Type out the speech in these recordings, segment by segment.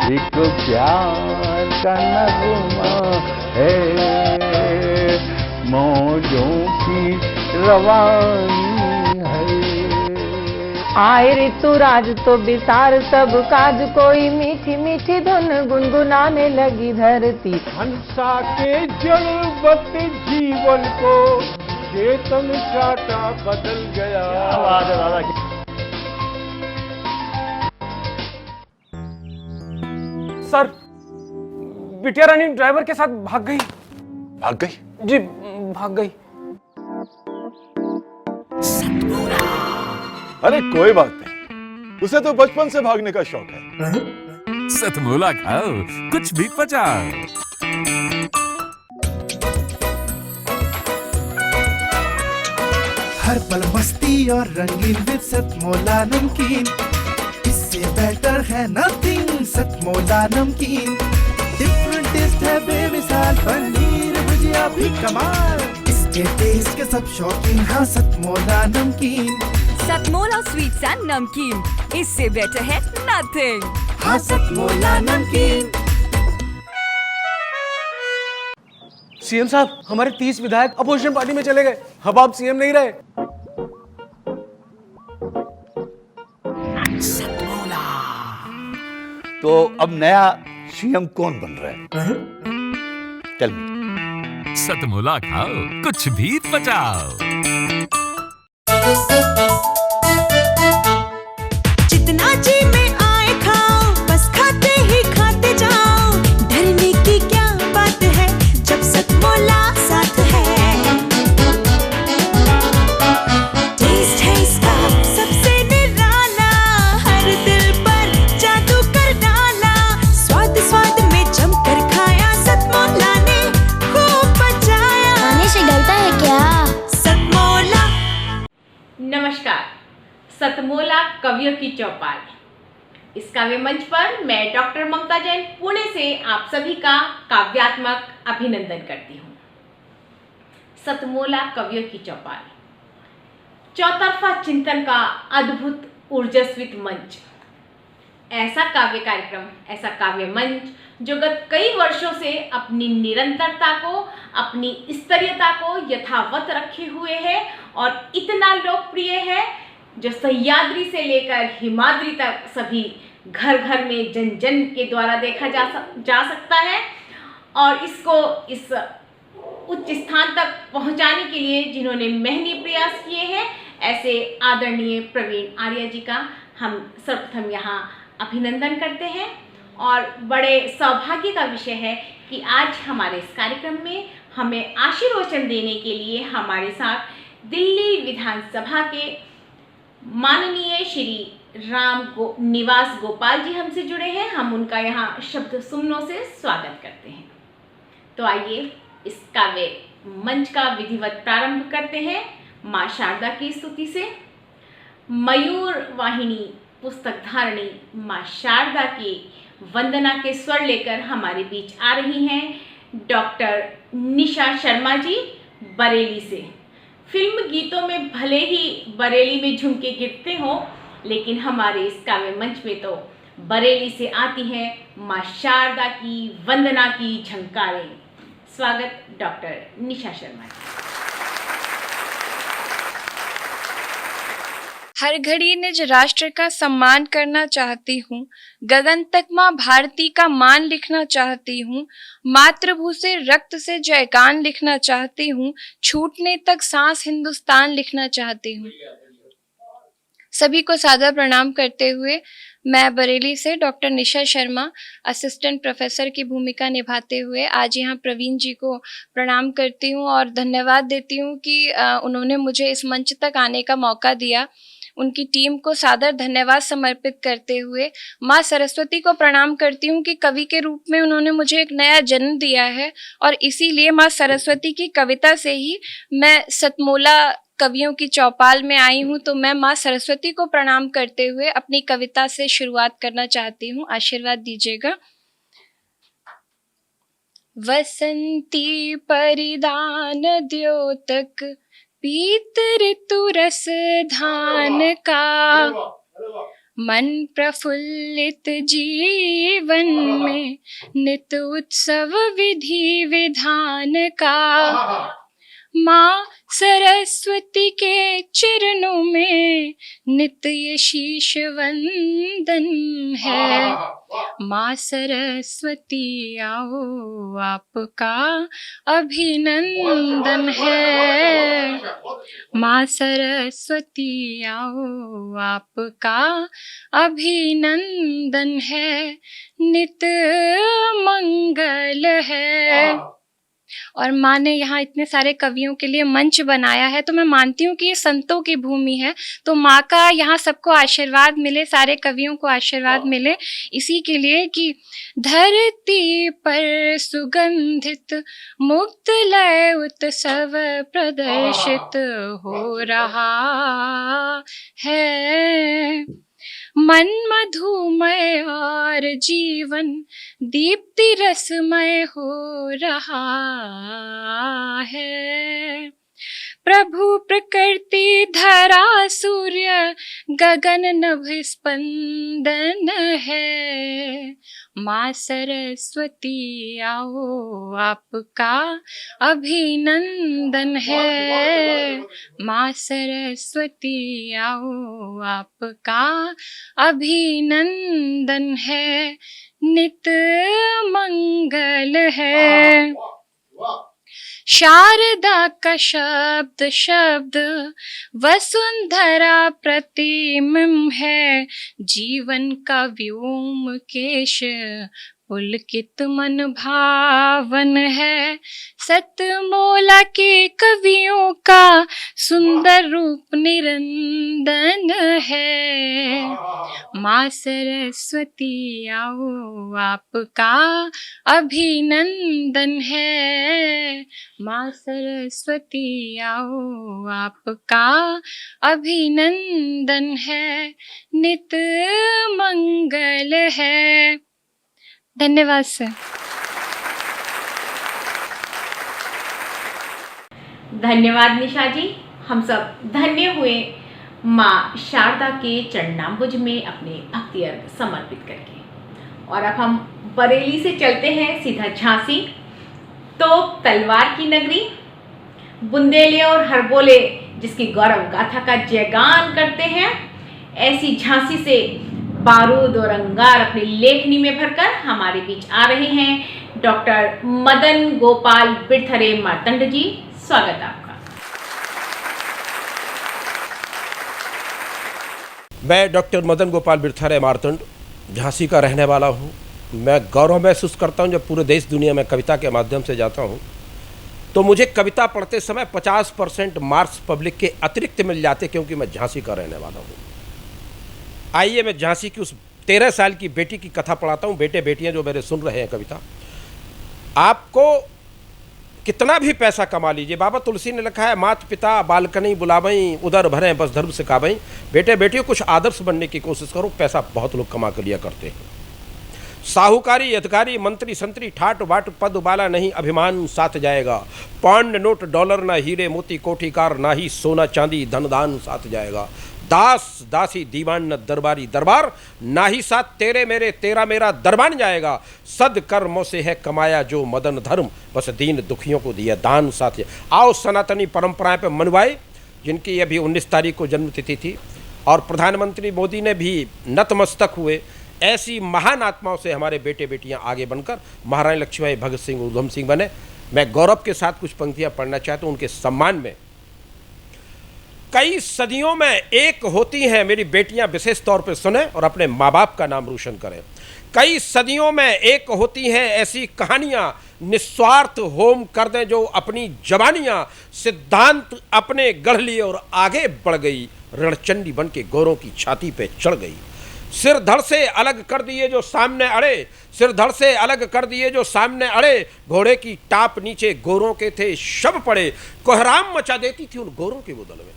एक प्यार का नगमा है, मौजों की रवानी है। आए ऋतुराज तो बिसार सब काज, कोई मीठी मीठी धुन गुनगुनाने लगी धरती। हंसा के जड़वत जीवन को चेतन चाटा बदल गया। सर, बिटिया रानी ड्राइवर के साथ भाग गई। भाग गई? जी, भाग गई। अरे कोई बात नहीं, उसे तो बचपन से भागने का शौक है। सतमोला खाओ, कुछ भी पचाओ। हर पल मस्ती और रंगीन विद सतमोला नमकीन, इससे बेटर है नथिंग। सतमोला नमकीन डिफरेंट टेस्ट है बेमिसाल, पनीर भुजिया भी कमाल, इसके टेस्ट के सब शौकीन। हाँ सतमोला नमकीन, सतमोला स्वीट्स एंड नमकीन, इससे बेटर है नथिंग। हाँ सतमोला नमकीन। सीएम साहब, हमारे 30 विधायक अपोजिशन पार्टी में चले गए। अब आप सीएम नहीं रहे। तो अब नया सीएम कौन बन रहा है? Tell me. सतमोला खाओ, कुछ भी पचाओ। जितना जी में आए खाओ, बस खाते ही खाते जाओ। डरने की क्या बात है जब सतमोला साथ है। टेस्ट है इसका सबसे निराला, हर दिल पर जादू कर डाला। स्वाद स्वाद में जमकर खाया, सतमोला ने खूब बचाया। खाने से गलता है क्या? सतमोला। नमस्कार, सतमोला कवियों की चौपाल। इस काव्य मंच पर मैं डॉक्टर ममता जैन पुणे से आप सभी का काव्यात्मक अभिनंदन करती हूँ। सतमोला कवियों की चौपाल, चौतरफा चिंतन का अद्भुत ऊर्जस्वित मंच। ऐसा काव्य कार्यक्रम, ऐसा काव्य मंच जो गत कई वर्षों से अपनी निरंतरता को, अपनी स्तरीयता को यथावत रखे हुए है और इतना लोकप्रिय है जो सह्याद्री से लेकर हिमाद्री तक सभी घर घर में जन जन के द्वारा देखा जा सकता है। और इसको इस उच्च स्थान तक पहुंचाने के लिए जिन्होंने मेहनती प्रयास किए हैं, ऐसे आदरणीय प्रवीण आर्य जी का हम सर्वप्रथम यहाँ अभिनंदन करते हैं। और बड़े सौभाग्य का विषय है कि आज हमारे इस कार्यक्रम में हमें आशीर्वचन देने के लिए हमारे साथ दिल्ली विधानसभा के माननीय श्री निवास गोपाल जी हमसे जुड़े हैं। हम उनका यहाँ शब्द सुमनों से स्वागत करते हैं। तो आइए इस काव्य मंच का विधिवत प्रारंभ करते हैं माँ शारदा की स्तुति से। मयूर वाहिनी पुस्तक धारणी माँ शारदा की वंदना के स्वर लेकर हमारे बीच आ रही हैं डॉक्टर निशा शर्मा जी बरेली से। फिल्म गीतों में भले ही बरेली में झुमके गिरते हों, लेकिन हमारे इस काव्य मंच में तो बरेली से आती हैं माँ शारदा की वंदना की झंकारें। स्वागत डॉक्टर निशा शर्मा जी। हर घड़ी निज राष्ट्र का सम्मान करना चाहती हूँ, गगन तक माँ भारती का मान लिखना चाहती हूँ। मातृभू से रक्त से जयगान लिखना चाहती हूँ, छूटने तक सांस हिंदुस्तान लिखना चाहती हूँ। सभी को सादर प्रणाम करते हुए मैं बरेली से doctor Nisha Sharma assistant professor की भूमिका निभाते हुए आज यहाँ प्रवीण जी को प्रणाम करती हूँ और धन्यवाद देती हूँ कि उन्होंने मुझे इस मंच तक आने का मौका दिया। उनकी टीम को सादर धन्यवाद समर्पित करते हुए माँ सरस्वती को प्रणाम करती हूँ कि कवि के रूप में उन्होंने मुझे एक नया जन्म दिया है और इसीलिए माँ सरस्वती की कविता से ही मैं सतमोला कवियों की चौपाल में आई हूँ। तो मैं माँ सरस्वती को प्रणाम करते हुए अपनी कविता से शुरुआत करना चाहती हूँ। आशीर्वाद दीजिएगा। वसंती परिधान द्योतक पीत ऋतु रस धान का, मन प्रफुल्लित जीवन में नित उत्सव विधि विधान का, माँ सरस्वती के चरणों में नित्य ये शीश वंदन है। माँ सरस्वती आओ आपका अभिनंदन है। माँ सरस्वती आओ आपका अभिनंदन है, नित मंगल है। और माँ ने यहाँ इतने सारे कवियों के लिए मंच बनाया है, तो मैं मानती हूँ कि ये संतों की भूमि है। तो माँ का यहाँ सबको आशीर्वाद मिले, सारे कवियों को आशीर्वाद मिले, इसी के लिए कि धरती पर सुगंधित मुक्त लय उत्सव प्रदर्शित हो रहा है। मन मधुमय और जीवन दीप्ति रसमय हो रहा है। प्रभु प्रकृति धरा सूर्य गगन नभ स्पंदन है। माँ सरस्वती आओ आपका अभिनंदन है। माँ सरस्वती आओ आपका अभिनंदन है, नित मंगल है। शारदा का शब्द शब्द वसुंधरा प्रतिबिंब है। जीवन का व्योमकेश पुलकित मन भावन है। सतमोला के कवियों का सुंदर रूप निरंदन है। माँ सरस्वती आओ आपका अभिनंदन है। माँ सरस्वती आओ आपका अभिनंदन है, नित मंगल है। धन्यवाद सर। धन्यवाद निशा जी। हम सब धन्य हुए माँ शारदा के चरणाम्बुज में अपने भक्ति अर्घ समर्पित करके। और अब हम बरेली से चलते हैं सीधा झांसी। तो तलवार की नगरी, बुंदेले और हरबोले जिसकी गौरव गाथा का जयगान करते हैं, ऐसी झांसी से बारूद और अंगार अपनी लेखनी में भरकर हमारे बीच आ रहे हैं डॉक्टर मदन गोपाल बिरथरे मार्तंड जी। स्वागत है आपका। मैं डॉक्टर मदन गोपाल बिरथरे मार्तंड झांसी का रहने वाला हूँ। मैं गौरव महसूस करता हूँ जब पूरे देश दुनिया में कविता के माध्यम से जाता हूँ तो मुझे कविता पढ़ते समय 50% मार्क्स पब्लिक के अतिरिक्त मिल जाते, क्योंकि मैं झांसी का रहने वाला हूँ। आइए मैं झांसी की उस 13 साल की बेटी की कथा पढ़ाता हूँ। बेटे बेटियाँ जो मेरे सुन रहे हैं कविता, आपको कितना भी पैसा कमा लीजिए, बाबा तुलसी ने लिखा है मात पिता बालकनी बुलावई उदर भरे बस धर्म सिखावई। बेटे बेटियों कुछ आदर्श बनने की कोशिश करो, पैसा बहुत लोग कमा कर लिया करते हैं। साहूकारी अधिकारी मंत्री संतरी ठाट बाट पद वाला नहीं अभिमान साथ जाएगा। पाउंड नोट डॉलर ना हीरे मोती कोठीकार ना ही सोना चांदी धन दान साथ जाएगा। दास दासी दीवान न दरबारी दरबार ना ही साथ तेरे मेरे तेरा मेरा दरबान जाएगा। सद कर्मों से है कमाया जो मदन धर्म बस दीन दुखियों को दिया दान साथ। आओ सनातनी परंपराएं पे मनवाए, जिनकी अभी 19 तारीख को जन्मतिथि थी और प्रधानमंत्री मोदी ने भी नतमस्तक हुए। ऐसी महान आत्माओं से हमारे बेटे बेटियां आगे बनकर महारानी लक्ष्मीबाई भगत सिंह उधम सिंह बने। मैं गौरव के साथ कुछ पंक्तियां पढ़ना चाहता हूं उनके सम्मान में। कई सदियों में एक होती हैं मेरी बेटियां, विशेष तौर पर सुने और अपने माँ बाप का नाम रोशन करें। कई सदियों में एक होती हैं ऐसी कहानियां, निस्वार्थ होम कर दें जो अपनी जवानियां। सिद्धांत अपने गढ़ लिए और आगे बढ़ गई, रणचंडी बन के गोरों की छाती पे चढ़ गई। सिर धड़ से अलग कर दिए जो सामने अड़े, सिर धड़ से अलग कर दिए जो सामने अड़े। घोड़े की टाप नीचे गोरों के थे शब पड़े। कोहराम मचा देती थी उन गोरों के बदल में,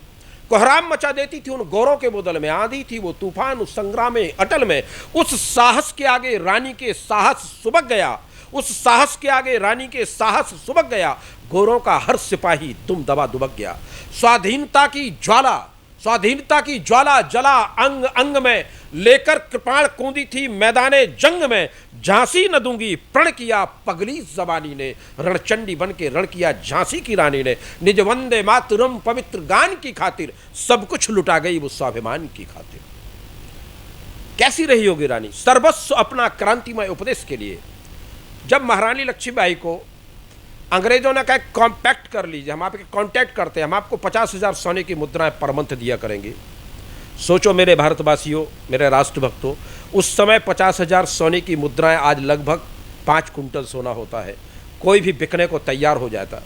कोहराम मचा देती थी उन गोरों के बदल में। आंधी थी वो तूफान उस संग्राम में अटल में। उस साहस के आगे रानी के साहस सुबक गया, उस साहस के आगे रानी के साहस सुबक गया। गोरों का हर सिपाही दुम दबा दुबक गया। स्वाधीनता की ज्वाला स्वाधीनता की ज्वाला जला अंग अंग में, लेकर कृपाण कूदी थी मैदाने जंग में। झांसी न दूंगी प्रण किया पगली जबानी ने, रणचंडी बन के रण किया झांसी की रानी ने। निज वंदे मातरम पवित्र गान की खातिर, सब कुछ लुटा गई वो स्वाभिमान की खातिर। कैसी रही होगी रानी, सर्वस्व अपना क्रांतिमय उपदेश के लिए। जब महारानी लक्ष्मीबाई को अंग्रेजों ने कहा कॉम्पैक्ट कर लीजिए, हम आपके कांटेक्ट करते हैं, हम आपको 50,000 सोने की मुद्राएं पर मंथ दिया करेंगे। सोचो मेरे भारतवासियों, मेरे राष्ट्रभक्तों, उस समय 50,000 सोने की मुद्राएं आज लगभग 5 कुंटल सोना होता है। कोई भी बिकने को तैयार हो जाता।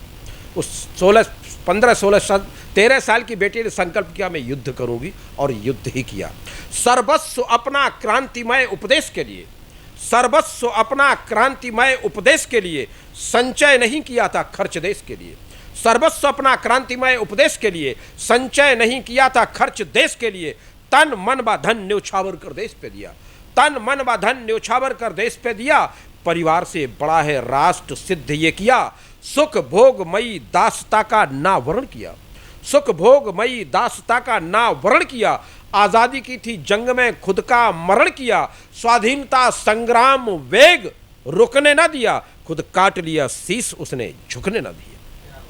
उस 13 साल की बेटी ने संकल्प किया मैं युद्ध करूंगी, और युद्ध ही किया। सर्वस्व अपना क्रांतिमय उपदेश के लिए, सर्वस्व अपना क्रांतिमय उपदेश के लिए, संचय नहीं किया था खर्च देश के लिए। सर्वस्व अपना क्रांतिमय उपदेश के लिए, संचय नहीं किया था खर्च देश के लिए। तन मन व धन न्योछावर कर देश पे दिया, तन मन व धन न्योछावर कर देश पे दिया। परिवार से बड़ा है राष्ट्र सिद्ध ये किया, सुख भोग मई दासता का नावरण किया, सुख भोग मई दासता का नावरण किया। आजादी की थी जंग में खुद का मरण किया, स्वाधीनता संग्राम वेग रुकने न दिया, खुद काट लिया शीश उसने झुकने न दिया।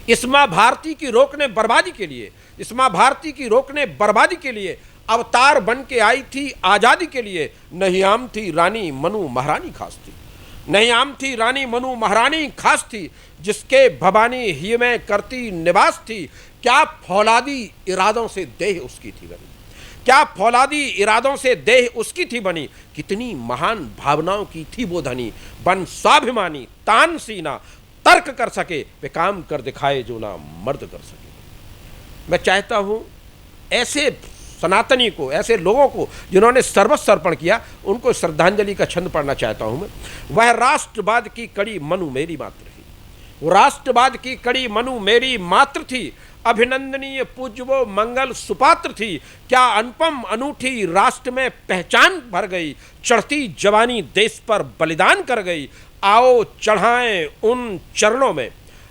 इस मां भारती की रोकने बर्बादी के लिए, इस मां भारती की रोकने बर्बादी के लिए अवतार बन के आई थी आजादी के लिए। नहीं आम थी रानी मनु महारानी खास थी, नहीं आम थी रानी मनु महारानी खास थी, जिसके भवानी ही में करती निवास थी। क्या फौलादी इरादों से देह उसकी थी बनी, क्या फौलादी इरादों से देह उसकी थी बनी। कितनी महान भावनाओं की थी वो धनी, बन स्वाभिमानी तान सीना, तर्क कर सके वे काम कर दिखाए जो ना मर्द कर सके। मैं चाहता हूं ऐसे सनातनी को, ऐसे लोगों को जिन्होंने सर्वस्व अर्पण किया, उनको श्रद्धांजलि का छंद पढ़ना चाहता हूं मैं। वह राष्ट्रवाद की कड़ी मनु मेरी मात्र थी, वो राष्ट्रवाद की कड़ी मनु मेरी मात्र थी। अभिनंदनीय पूज्य वो मंगल सुपात्र थी, क्या अनुपम अनूठी राष्ट्र में पहचान भर गई। चढ़ती जवानी देश पर बलिदान कर गई। आओ चढ़ाएं उन चरणों में,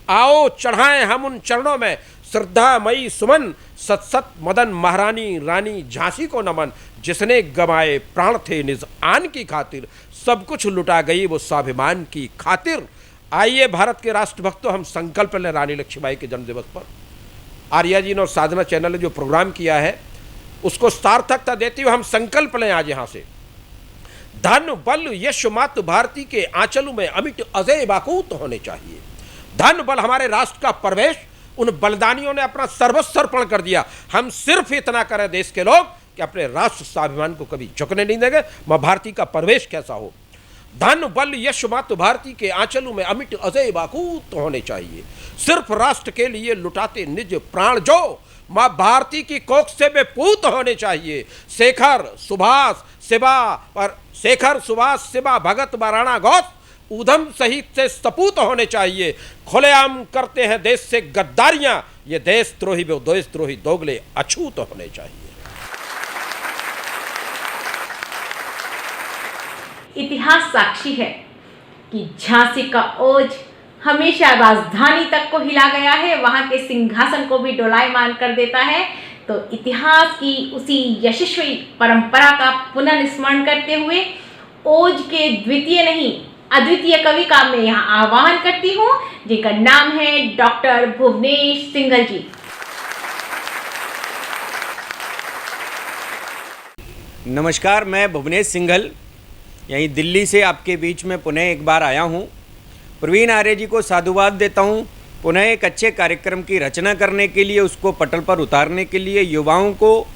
आओ चढ़ाएं हम उन चरणों में, श्रद्धामयी सुमन सत सत मदन महारानी रानी झांसी को नमन। जिसने गंवाए प्राण थे निज आन की खातिर, सब कुछ लुटा गई वो स्वाभिमान की खातिर। आइए भारत के राष्ट्रभक्तों, हम संकल्प लें रानी लक्ष्मीबाई के जन्मदिवस पर। आर्या जी ने और साधना चैनल ने जो प्रोग्राम किया है उसको सार्थकता देते हुए हम संकल्प लें आज यहाँ से। धन बल यश मातृ भारती के आंचलों में अमिट अजय बाकूत होने चाहिए। धन बल हमारे राष्ट्र का प्रवेश, उन बलिदानियों ने अपना सर्वस्व अर्पण कर दिया। हम सिर्फ इतना करें देश के लोग कि अपने राष्ट्र स्वाभिमान को कभी झुकने नहीं देंगे। मां भारती का प्रवेश कैसा हो। धन बल यश मातृ भारती के आंचलों में अमिट अजय बाकूत होने चाहिए। सिर्फ राष्ट्र के लिए लुटाते निज प्राण जो, मां भारती की कोख से वे पूत होने चाहिए। शेखर सुभाष शिवा भगत व राणा घोष ऊधम सहित से सपूत होने चाहिए। खुलेआम करते हैं देश से गद्दारियां, ये देशद्रोही व देशद्रोही दोगले अछूत होने चाहिए। इतिहास साक्षी है कि झांसी का ओज हमेशा राजधानी तक को हिला गया है, वहां के सिंहासन को भी डोलायमान कर देता है। तो इतिहास की उसी यशस्वी परंपरा का पुनर्स्मरण करते हुए ओज के द्वितीय नहीं अद्वितीय कवि का मैं यहाँ आह्वान करती हूँ, जिनका नाम है डॉक्टर भुवनेश सिंघल जी। नमस्कार, मैं भुवनेश सिंघल यहीं दिल्ली से आपके बीच में पुनः एक बार आया हूँ। प्रवीण आर्य जी को साधुवाद देता हूँ पुनः एक अच्छे कार्यक्रम की रचना करने के लिए, उसको पटल पर उतारने के लिए, युवाओं को,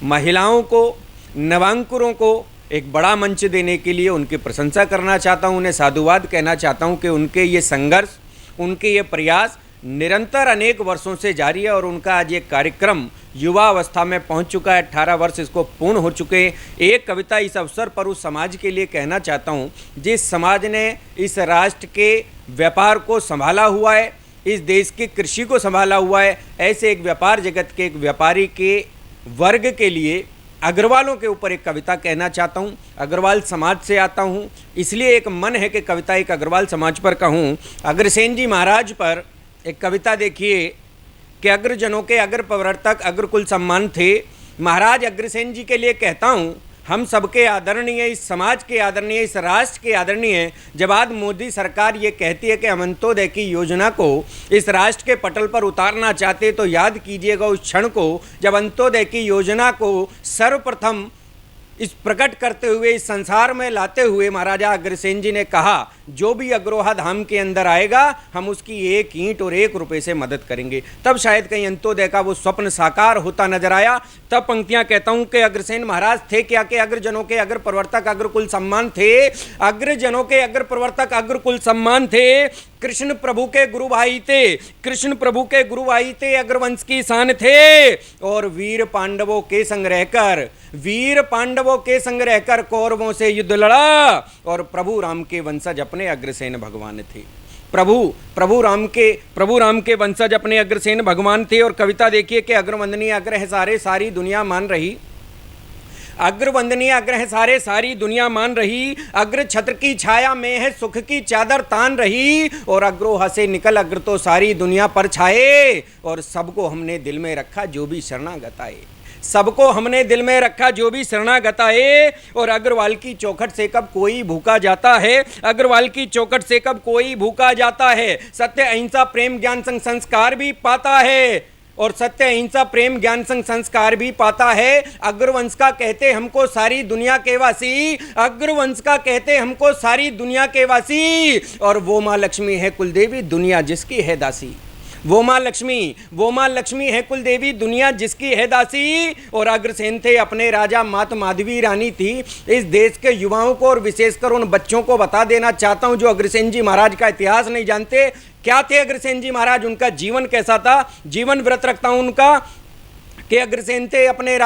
महिलाओं को, नवांकुरों को एक बड़ा मंच देने के लिए उनकी प्रशंसा करना चाहता हूँ। उन्हें साधुवाद कहना चाहता हूँ कि उनके ये संघर्ष, उनके ये प्रयास निरंतर अनेक वर्षों से जारी है और उनका आज ये कार्यक्रम युवा अवस्था में पहुंच चुका है। 18 वर्ष इसको पूर्ण हो चुके हैं। एक कविता इस अवसर पर उस समाज के लिए कहना चाहता हूं जिस समाज ने इस राष्ट्र के व्यापार को संभाला हुआ है, इस देश की कृषि को संभाला हुआ है। ऐसे एक व्यापार जगत के एक व्यापारी के वर्ग के लिए अग्रवालों के ऊपर एक कविता कहना चाहता हूँ। अग्रवाल समाज से आता हूँ, इसलिए एक मन है कि कविता एक अग्रवाल समाज पर कहूँ। अग्रसेन जी महाराज पर एक कविता देखिए कि अग्रजनों के अग्र प्रवर्तक अग्रकुल सम्मान थे। महाराज अग्रसेन जी के लिए कहता हूँ, हम सबके आदरणीय, इस समाज के आदरणीय, इस राष्ट्र के आदरणीय, जब आज मोदी सरकार ये कहती है कि हम अंत्योदय की योजना को इस राष्ट्र के पटल पर उतारना चाहते, तो याद कीजिएगा उस क्षण को जब अंत्योदय की योजना को सर्वप्रथम इस प्रकट करते हुए, इस संसार में लाते हुए महाराजा अग्रसेन जी ने कहा, जो भी अग्रोहा धाम के अंदर आएगा हम उसकी 1 ईंट और 1 रुपए से मदद करेंगे। तब शायद कहीं अंत्योदय का वो स्वप्न साकार होता नजर आया। तब पंक्तियां कहता हूं कि अग्रसेन महाराज थे क्या कि अग्रजनों के अग्र प्रवर्तक अग्रकुल सम्मान थे। अग्रजनों के अग्र प्रवर्तक अग्रकुल सम्मान थे। कृष्ण प्रभु के गुरु भाई थे, कृष्ण प्रभु के गुरु भाई थे, अग्रवंश की शान थे। और वीर पांडवों के संग रहकर, वीर पांडवों के संग रहकर कौरवों से युद्ध लड़ा। और प्रभु राम के वंशज अपने अग्रसेन भगवान थे। प्रभु राम के वंशज अपने अग्रसेन भगवान थे। और कविता देखिए कि अग्रवंदनीय अग्र है सारे, सारी दुनिया मान रही। अग्रवंदनीय अग्र है सारे, सारी दुनिया मान रही। अग्र छत्र की छाया में है, सुख की चादर तान रही। और अग्रोहा से निकल अग्र तो सारी दुनिया पर छाए। और सबको हमने दिल में रखा जो भी शरणागत आए, सबको हमने दिल में रखा जो भी शरणागत आए। और अग्रवाल की चौखट से कब कोई भूखा जाता है, अग्रवाल की चौखट से कब कोई भूखा जाता है। सत्य अहिंसा प्रेम ज्ञान संग संस्कार भी पाता है। और सत्य अहिंसा प्रेम ज्ञान संग संस्कार भी पाता है। अग्रवंश का कहते हमको सारी दुनिया के वासी, अग्रवंश का कहते हमको सारी दुनिया के वासी। और वो माँ लक्ष्मी है कुलदेवी दुनिया जिसकी है दासी, वो माँ लक्ष्मी है कुलदेवी दुनिया जिसकी है दासी। और अग्रसेन थे अपने राजा, मात माधवी रानी थी। इस देश के युवाओं को और विशेषकर उन बच्चों को बता देना चाहता हूं जो अग्रसेन जी महाराज का इतिहास नहीं जानते। क्या थे अग्रसेन जी महाराज, उनका जीवन कैसा था, जीवन व्रत रखता हूं उनका कि अग्रसेन थे अपने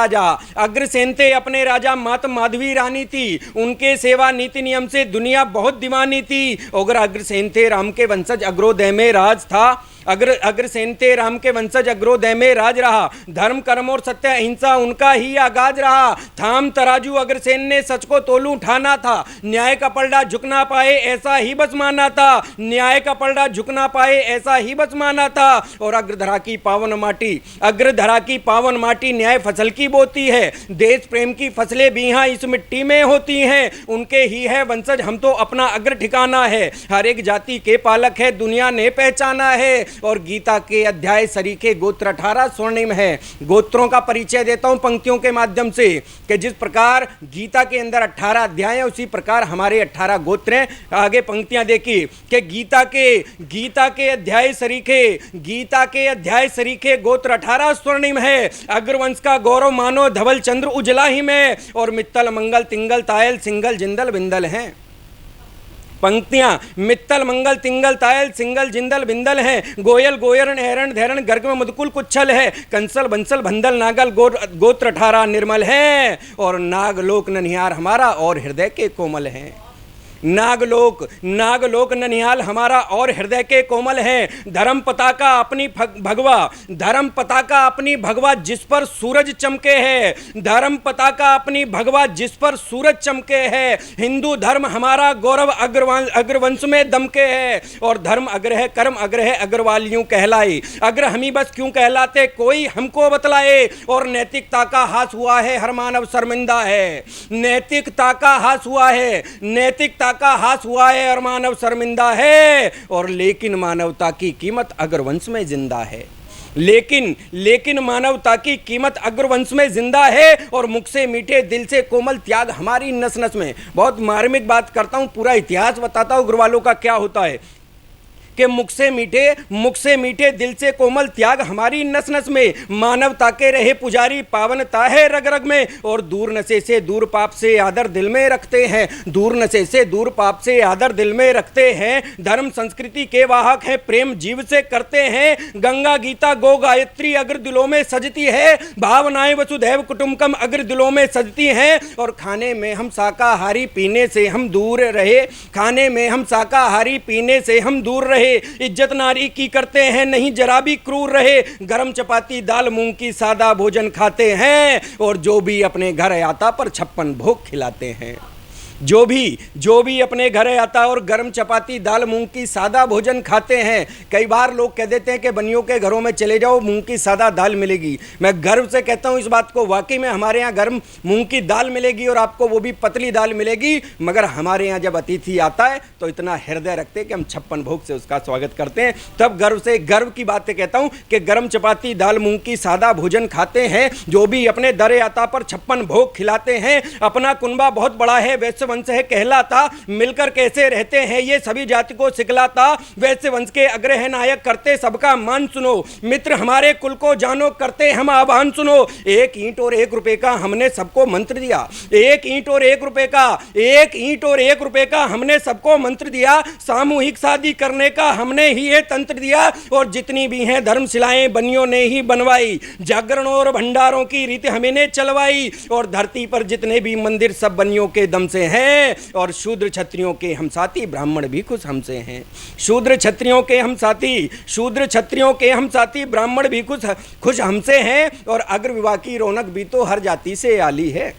राजा, मात माधवी रानी थी। उनके सेवा नीति नियम से दुनिया बहुत दीवानी थी। और अग्रसेन थे राम के वंशज, अग्रोदय में राज था। अग्रसेन थे राम के वंशज, अग्रोदय में राज रहा। धर्म कर्म और सत्य अहिंसा उनका ही आगाज रहा। थाम तराजू अग्रसेन ने, सच को तोलू ठाना था। न्याय का पलड़ा झुक ना पाए ऐसा ही बस माना था, न्याय का पलड़ा झुक ना पाए ऐसा ही बस माना था। और अग्रधरा की पावन माटी न्याय फसल की बोती है। देश प्रेम की फसलें भी यहाँ इस मिट्टी में होती हैं। उनके ही है वंशज हम तो, अपना अग्र ठिकाना है। हर एक जाति के पालक है, दुनिया ने पहचाना है। और गीता के अध्याय सरीखे गोत्र 18 स्वर्णिम है। गोत्रों का परिचय देता हूं पंक्तियों के माध्यम से कि जिस प्रकार गीता के अंदर 18 अध्याय हैं, उसी प्रकार हमारे 18 गोत्र हैं। आगे पंक्तियां देखिए कि गीता के अध्याय सरीखे गोत्र 18 स्वर्णिम है। अग्रवंश का गौरव मानो धवल चंद्र उजला ही में। और मित्तल मंगल तिंगल तायल सिंगल जिंदल बिंदल हैं। पंक्तियां मित्तल मंगल तिंगल तायल सिंगल जिंदल बिंदल हैं। गोयल गोयरण हेरण धैरण गर्ग में मुदकुल कुच्छल है। कंसल बंसल भंदल नागल गोत्र 18 निर्मल है। और नागलोक ननिहार हमारा और हृदय के कोमल हैं। नागलोक ननिहाल हमारा और हृदय के कोमल है। धर्म पताका अपनी भगवा जिस पर सूरज चमके है। धर्म पताका अपनी भगवा जिस पर सूरज चमके है। हिंदू धर्म हमारा गौरव अग्रवंश में दमके है। और धर्म अग्र है, कर्म अग्र है, अग्रवालियों कहलाए। अग्र हमी बस क्यों कहलाते कोई हमको बतलाए। और नैतिकता का हास हुआ है हर मानव शर्मिंदा है। नैतिकता का हास हुआ है और मानव शर्मिंदा है। और लेकिन मानवता की कीमत अग्रवंश में जिंदा है। लेकिन मानवता की कीमत अग्रवंश में जिंदा है। और मुख से मीठे दिल से कोमल त्याग हमारी नस नस में। बहुत मार्मिक बात करता हूं, पूरा इतिहास बताता हूं अग्रवालों का क्या होता है कि मुख से मीठे दिल से कोमल त्याग हमारी नस नस में। मानवता के रहे पुजारी पावनता है रग रग में। और दूर नशे से दूर पाप से आदर दिल में रखते हैं। दूर नशे से दूर पाप से आदर दिल में रखते हैं। धर्म संस्कृति के वाहक हैं, प्रेम जीव से करते हैं। गंगा गीता गो गायत्री अग्र दिलों में सजती है। भावनाएं वसुधैव कुटुंबकम अग्र दिलों में सजती हैं। और खाने में हम शाकाहारी पीने से हम दूर रहे। इज्जत नारी की करते हैं नहीं जरा भी क्रूर रहे। गरम चपाती दाल मूंग की सादा भोजन खाते हैं। और जो भी अपने घर आता पर 56 भोग खिलाते हैं। जो भी अपने घर आता है और गर्म चपाती दाल मूंग की सादा भोजन खाते हैं। कई बार लोग कह देते हैं कि बनियों के घरों में चले जाओ, मूंग की सादा दाल मिलेगी। मैं गर्व से कहता हूं इस बात को, वाकई में हमारे यहाँ गर्म मूंग की दाल मिलेगी और आपको वो भी पतली दाल मिलेगी। मगर हमारे यहाँ जब अतिथि आता है तो इतना हृदय रखते हैं कि हम 56 भोग से उसका स्वागत करते हैं। तब गर्व की बात कहता हूं कि गर्म चपाती दाल मूंग की सादा भोजन खाते हैं। जो भी अपने दरे आता पर 56 भोग खिलाते हैं। अपना कुनबा बहुत बड़ा है, वैश्य वंश है कहलाता, मिलकर कैसे रहते हैं ये सभी जाति को सिखलाता। वैश्य वंश के अग्रह नायक करते सबका मान सुनो, मित्र हमारे कुल को जानो करते हम आह्वान सुनो। 1 ईंट और 1 रुपए का हमने सबको मंत्र दिया, 1 ईंट और 1 रुपए का, 1 ईंट और 1 रुपए का हमने सबको मंत्र दिया। सामूहिक शादी करने का हमने ही ये तंत्र दिया। और जितनी भी हैं धर्मशिलाएं बनियों ने ही बनवाई, जागरणों और भंडारों की रीति हमें चलवाई। और धरती पर जितने भी मंदिर सब बनियों के दम से हैं। और शूद्र क्षत्रियों के हम साथी ब्राह्मण भी खुश हमसे हैं। शूद्र क्षत्रियों के हम साथी, शूद्र क्षत्रियों के हम साथी ब्राह्मण भी खुश हमसे हैं। और अग्र विवाह की रौनक भी तो हर जाति से आली है।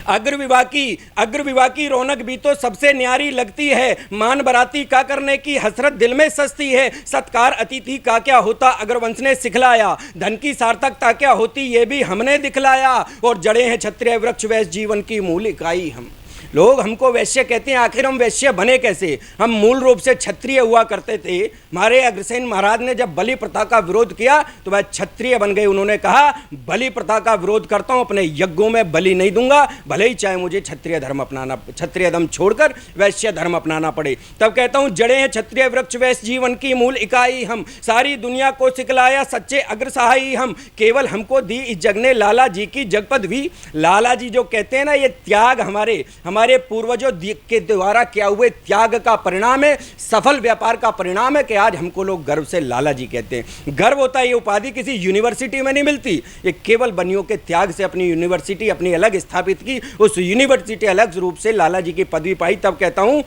अग्र विवाह की रौनक भी तो सबसे न्यारी लगती है। मान बराती का करने की हसरत दिल में सस्ती है। सत्कार अतिथि का क्या होता अग्रवंश ने सिखलाया। धन की सार्थकता क्या होती ये भी हमने दिखलाया। और जड़े हैं क्षत्रिय वृक्ष वैश्य जीवन की मूल इकाई हम। लोग हमको वैश्य कहते हैं, आखिर हम वैश्य बने कैसे? हम मूल रूप से क्षत्रिय हुआ करते थे। हमारे अग्रसेन महाराज ने जब बलि प्रथा का विरोध किया तो वह क्षत्रिय बन गए। उन्होंने कहा बलि प्रथा का विरोध करता हूं, अपने यज्ञों में बलि नहीं दूंगा, भले ही चाहे मुझे क्षत्रिय धर्म अपनाना, क्षत्रिय धर्म छोड़कर वैश्य धर्म अपनाना पड़े। तब कहता हूं जड़े हैं क्षत्रिय वृक्ष वैश्य जीवन की मूल इकाई हम। सारी दुनिया को सिखलाया सच्चे अग्र सहाई हम। केवल हमको दी इस जग ने लाला जी की जगपद भी। लाला जी जो कहते हैं ना, ये त्याग हमारे पूर्वजों के द्वारा किया हुए त्याग का परिणाम है, सफल व्यापार का परिणाम है कि आज हमको लोग गर्व से लाला जी कहते हैं। गर्व होता है, ये उपाधि किसी यूनिवर्सिटी में नहीं मिलती, ये केवल बनियों के त्याग से अपनी यूनिवर्सिटी अपनी अलग स्थापित की, उस यूनिवर्सिटी अलग रूप से लाला जी की पदवी पाई। तब कहता हूं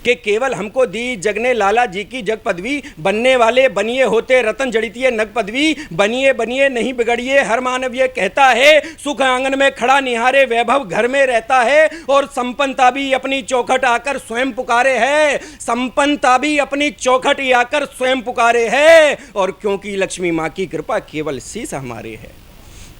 कि केवल हमको दी जग ने लाला जी की जग पदवी। बनने वाले बनिए होते रतन जड़ितिए नग पदवी। बनिए नहीं बिगड़िए हर मानव ये कहता है। सुख आंगन में खड़ा निहारे वैभव घर में रहता है। और संपन्नता भी अपनी चौखट आकर स्वयं पुकारे है। संपन्नता भी अपनी चौखट आकर स्वयं पुकारे है। और क्योंकि लक्ष्मी माँ की कृपा केवल शीश हमारे है,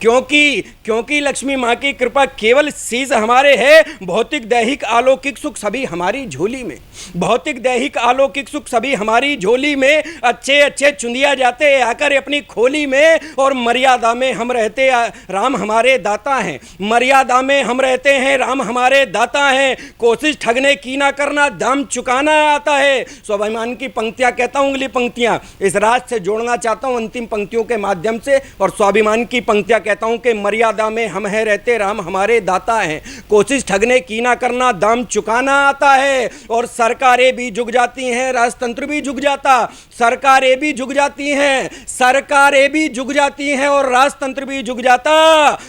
क्योंकि लक्ष्मी माँ की कृपा केवल शीश हमारे है। भौतिक दैहिक अलौकिक सुख सभी हमारी झोली में, भौतिक दैहिक अलौकिक सुख सभी हमारी झोली में। अच्छे चुंदिया जाते आकर अपनी खोली में। और मर्यादा में हम रहते राम हमारे दाता हैं, मर्यादा में हम रहते हैं राम हमारे दाता हैं। कोशिश ठगने की ना करना, दाम चुकाना आता है। स्वाभिमान की पंक्तियां कहता हूं, अगली पंक्तियां इस राज से जोड़ना चाहता हूं अंतिम पंक्तियों के माध्यम से। और स्वाभिमान की पंक्तियां कहता हूं कि मर्यादा में हम हैं रहते राम हमारे दाता हैं। कोशिश ठगने की ना करना, दाम चुकाना आता है। और सरकारें भी झुक जाती हैं, राजतंत्र भी झुक जाता। सरकारें भी झुक जाती हैं, सरकारें भी झुक जाती हैं और राजतंत्र भी झुक जाता।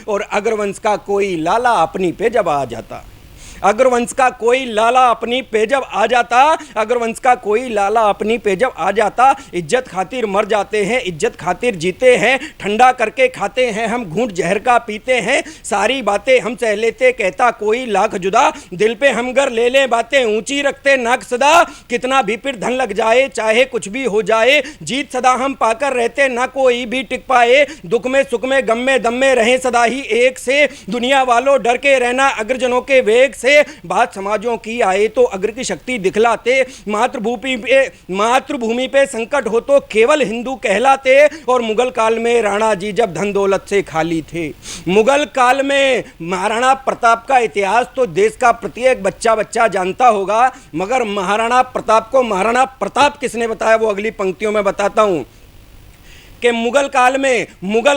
और अग्रवंश का कोई लाला अपनी पे जब आ जाता, अग्रवंश का कोई लाला अपनी पे जब आ जाता, अग्रवंश का कोई लाला अपनी पे जब आ जाता। इज्जत खातिर मर जाते हैं, इज्जत खातिर जीते हैं। ठंडा करके खाते हैं हम, घूंट जहर का पीते हैं। सारी बातें हम सह लेते, कहता कोई लाख जुदा। दिल पे हम गर ले ले बातें ऊंची रखते नाक सदा। कितना भी फिर धन लग जाए, चाहे कुछ भी हो जाए, जीत सदा हम पाकर रहते, ना कोई भी टिक पाए। दुख में सुख में गम में दम में रहे सदा ही एक से। दुनिया वालों डर के रहना अग्रजनों के वेग से। बात समाजों की आए तो अग्र की शक्ति दिखलाते। मातृभूमि पे संकट हो तो केवल हिंदू कहलाते। और मुगल काल में राणा जी जब धन दौलत से खाली थे, मुगल काल में महाराणा प्रताप का इतिहास तो देश का प्रत्येक बच्चा जानता होगा। मगर महाराणा प्रताप को महाराणा प्रताप किसने बताया वो अगली पंक्तियों में बताता हूं कि मुगल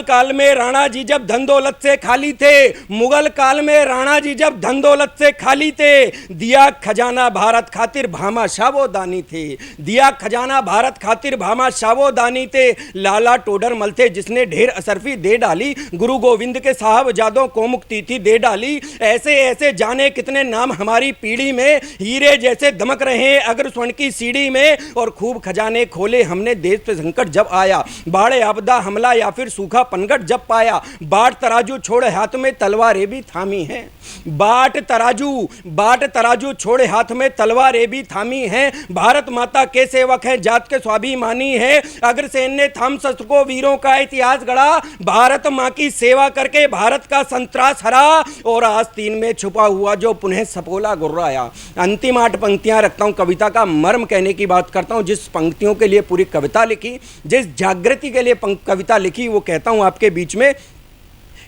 काल में राणा जी जब धन दौलत से खाली थे, मुगल काल में राणा जी जब धन दौलत से खाली थे, दिया खजाना भारत खातिर भामा शावो दानी थे। दिया खजाना भारत खातिर भामा शावो दानी थे। लाला टोडर मल थे जिसने ढेर असरफी दे डाली। गुरु गोविंद के साहबजादों को मुक्ति थी दे डाली। ऐसे ऐसे जाने कितने नाम हमारी पीढ़ी में, हीरे जैसे दमक रहे अग्र स्वर्ण की सीढ़ी में। और खूब खजाने खोले हमने देश पे संकट जब आया। बाड़े आपदा हमला या फिर सूखा पनघट जब पाया, बाट तराजू छोड़ हाथ में तलवारें भी थामी हैं। बाट तराजू छोड़े हाथ में तलवारें भी थामी हैं। भारत माता के सेवक हैं, जात के स्वाभिमानी है। अग्रसेन ने थम शस्त्र को वीरों का इतिहास गढ़ा, भारत माँ की सेवा करके भारत का संत्रास हरा, और आस्तीन में छुपा हुआ जो पुनः सपोला गुर्राया। अंतिम 8 पंक्तियां रखता हूं, कविता का मर्म कहने की बात करता हूं। जिस पंक्तियों के लिए पूरी कविता लिखी, जिस जागृति के लिए कविता लिखी, वो कहता हूं आपके बीच में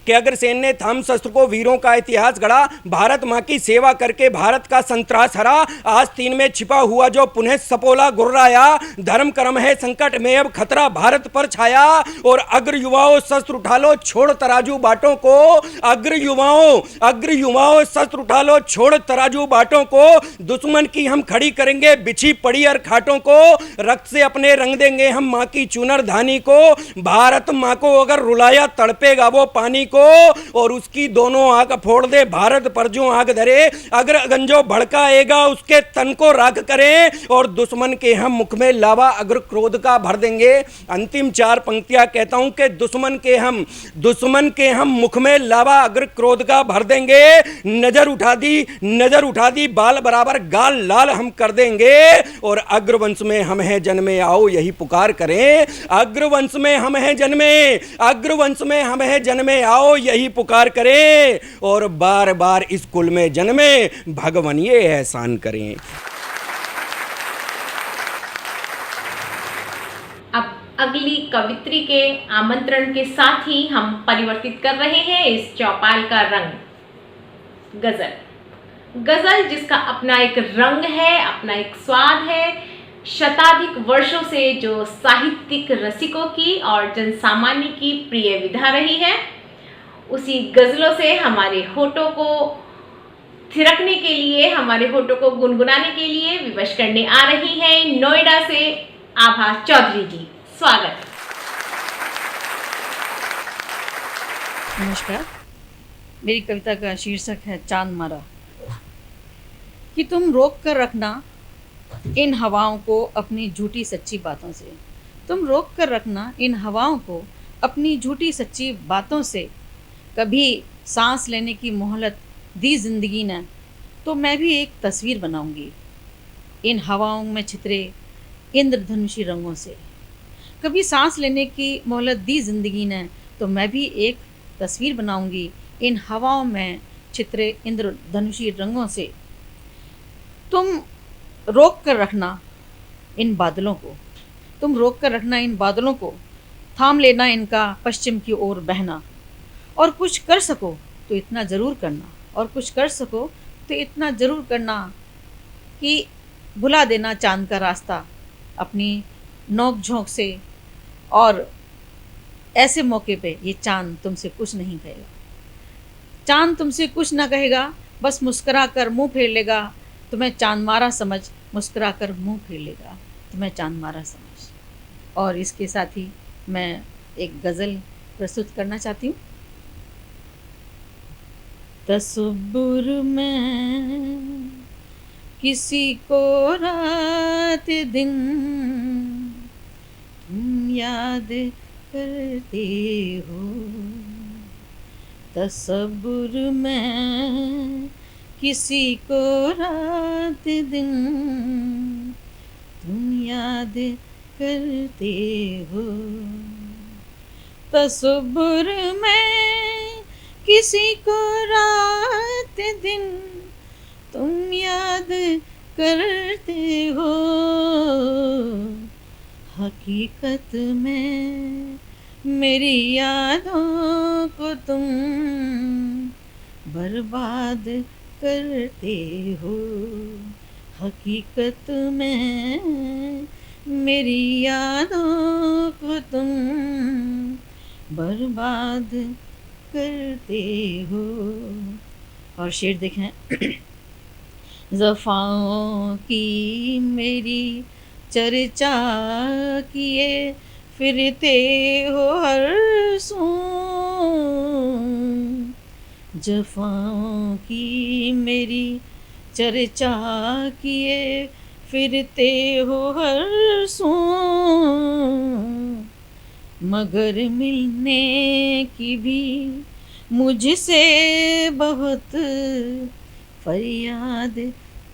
कि अग्रसेन ने थम शस्त्र को वीरों का इतिहास गढ़ा, भारत माँ की सेवा करके भारत का संत्रास हरा, आस्तीन में छिपा हुआ जो पुनः सपोला गुर्राया। धर्म कर्म है संकट में अब खतरा भारत पर छाया, और अग्र युवाओं शस्त्र उठा लो छोड़ तराजू बाटों को। अग्र युवाओं शस्त्र उठा लो छोड़ तराजू बाटों को। दुश्मन की हम खड़ी करेंगे बिछी पड़ी अर खाटों को, रक्त से अपने रंग देंगे हम माँ की चुनर धानी को। भारत माँ को अगर रुलाया तड़पेगा वो पानी को, और उसकी दोनों आंख फोड़ दे भारत पर जो आंख धरे। अगर गंजो भड़काएगा उसके तन को राख करें, और दुश्मन के हम मुख में लावा अग्र क्रोध का भर देंगे। अंतिम 4 पंक्तियां कहता हूं कि दुश्मन के हम मुख में लावा अग्र क्रोध का भर देंगे। नजर उठा दी बाल बराबर गाल लाल हम कर देंगे, और अग्रवंश में हम हैं जन्मे आओ यही पुकार करें। अग्रवंश में हम हैं जन्मे आओ यही पुकार करें, और बार बार इस कुल में जन्मे भगवान ये एहसान करें। अब अगली कवित्री के आमंत्रण के साथ ही हम परिवर्तित कर रहे हैं इस चौपाल का रंग। गजल जिसका अपना एक रंग है, अपना एक स्वाद है, शताधिक वर्षों से जो साहित्यिक रसिकों की और जनसामान्य की प्रिय विधा रही है, उसी गजलों से हमारे होठों को थिरकने के लिए, हमारे होठों को गुनगुनाने के लिए विवश करने आ रही हैं नोएडा से आभा चौधरी जी। स्वागत। नमस्कार। मेरी कविता का शीर्षक है चांद मारा। कि तुम रोक कर रखना इन हवाओं को अपनी झूठी सच्ची बातों से। तुम रोक कर रखना इन हवाओं को अपनी झूठी सच्ची बातों से। कभी सांस लेने की मोहलत दी जिंदगी ने, तो मैं भी एक तस्वीर बनाऊंगी इन हवाओं में छितरे इंद्रधनुषी रंगों से। कभी सांस लेने की मोहलत दी जिंदगी ने, तो मैं भी एक तस्वीर बनाऊंगी इन हवाओं में छितरे इंद्रधनुषी रंगों से। तुम रोक कर रखना इन बादलों को, तुम रोक कर रखना इन बादलों को, थाम लेना इनका पश्चिम की ओर बहना। और कुछ कर सको तो इतना ज़रूर करना, और कुछ कर सको तो इतना ज़रूर करना कि भुला देना चांद का रास्ता अपनी नोक झोंक से। और ऐसे मौके पे ये चांद तुमसे कुछ नहीं कहेगा, चांद तुमसे कुछ ना कहेगा, बस मुस्कुरा कर मुँह फेर लेगा। तुम्हें चांद मारा समझ, मुस्कुरा कर मुँह फेर लेगा, तुम्हें चांद मारा समझ। और इसके साथ ही मैं एक गज़ल प्रस्तुत करना चाहती हूँ। तसब्बुर में किसी को रात दिन तुम याद करते हो। तसब्बुर में किसी को रात दिन तुम याद करते हो। तसब्बुर में किसी को रात दिन तुम याद करते हो। हकीकत में मेरी यादों को तुम बर्बाद करते हो। हकीकत में मेरी यादों को तुम बर्बाद करते हो। और शेर देखें। ज़फ़ाओं की मेरी चर्चा किए फिरते हो हर सू। जफ़ाओं की मेरी चर्चा किए फिरते हो हर सू। मगर मिलने की भी मुझसे बहुत फरियाद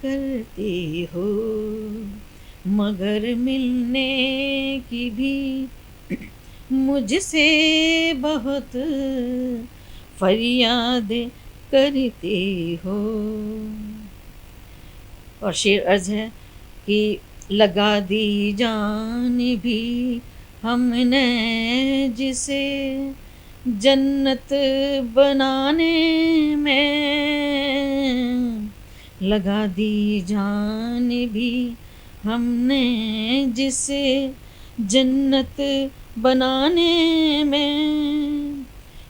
करती हो, मगर मिलने की भी मुझसे बहुत फरियाद करती हो। और शेर अर्ज है कि लगा दी जान भी हमने जिसे जन्नत बनाने में, लगा दी जान भी हमने जिसे जन्नत बनाने में,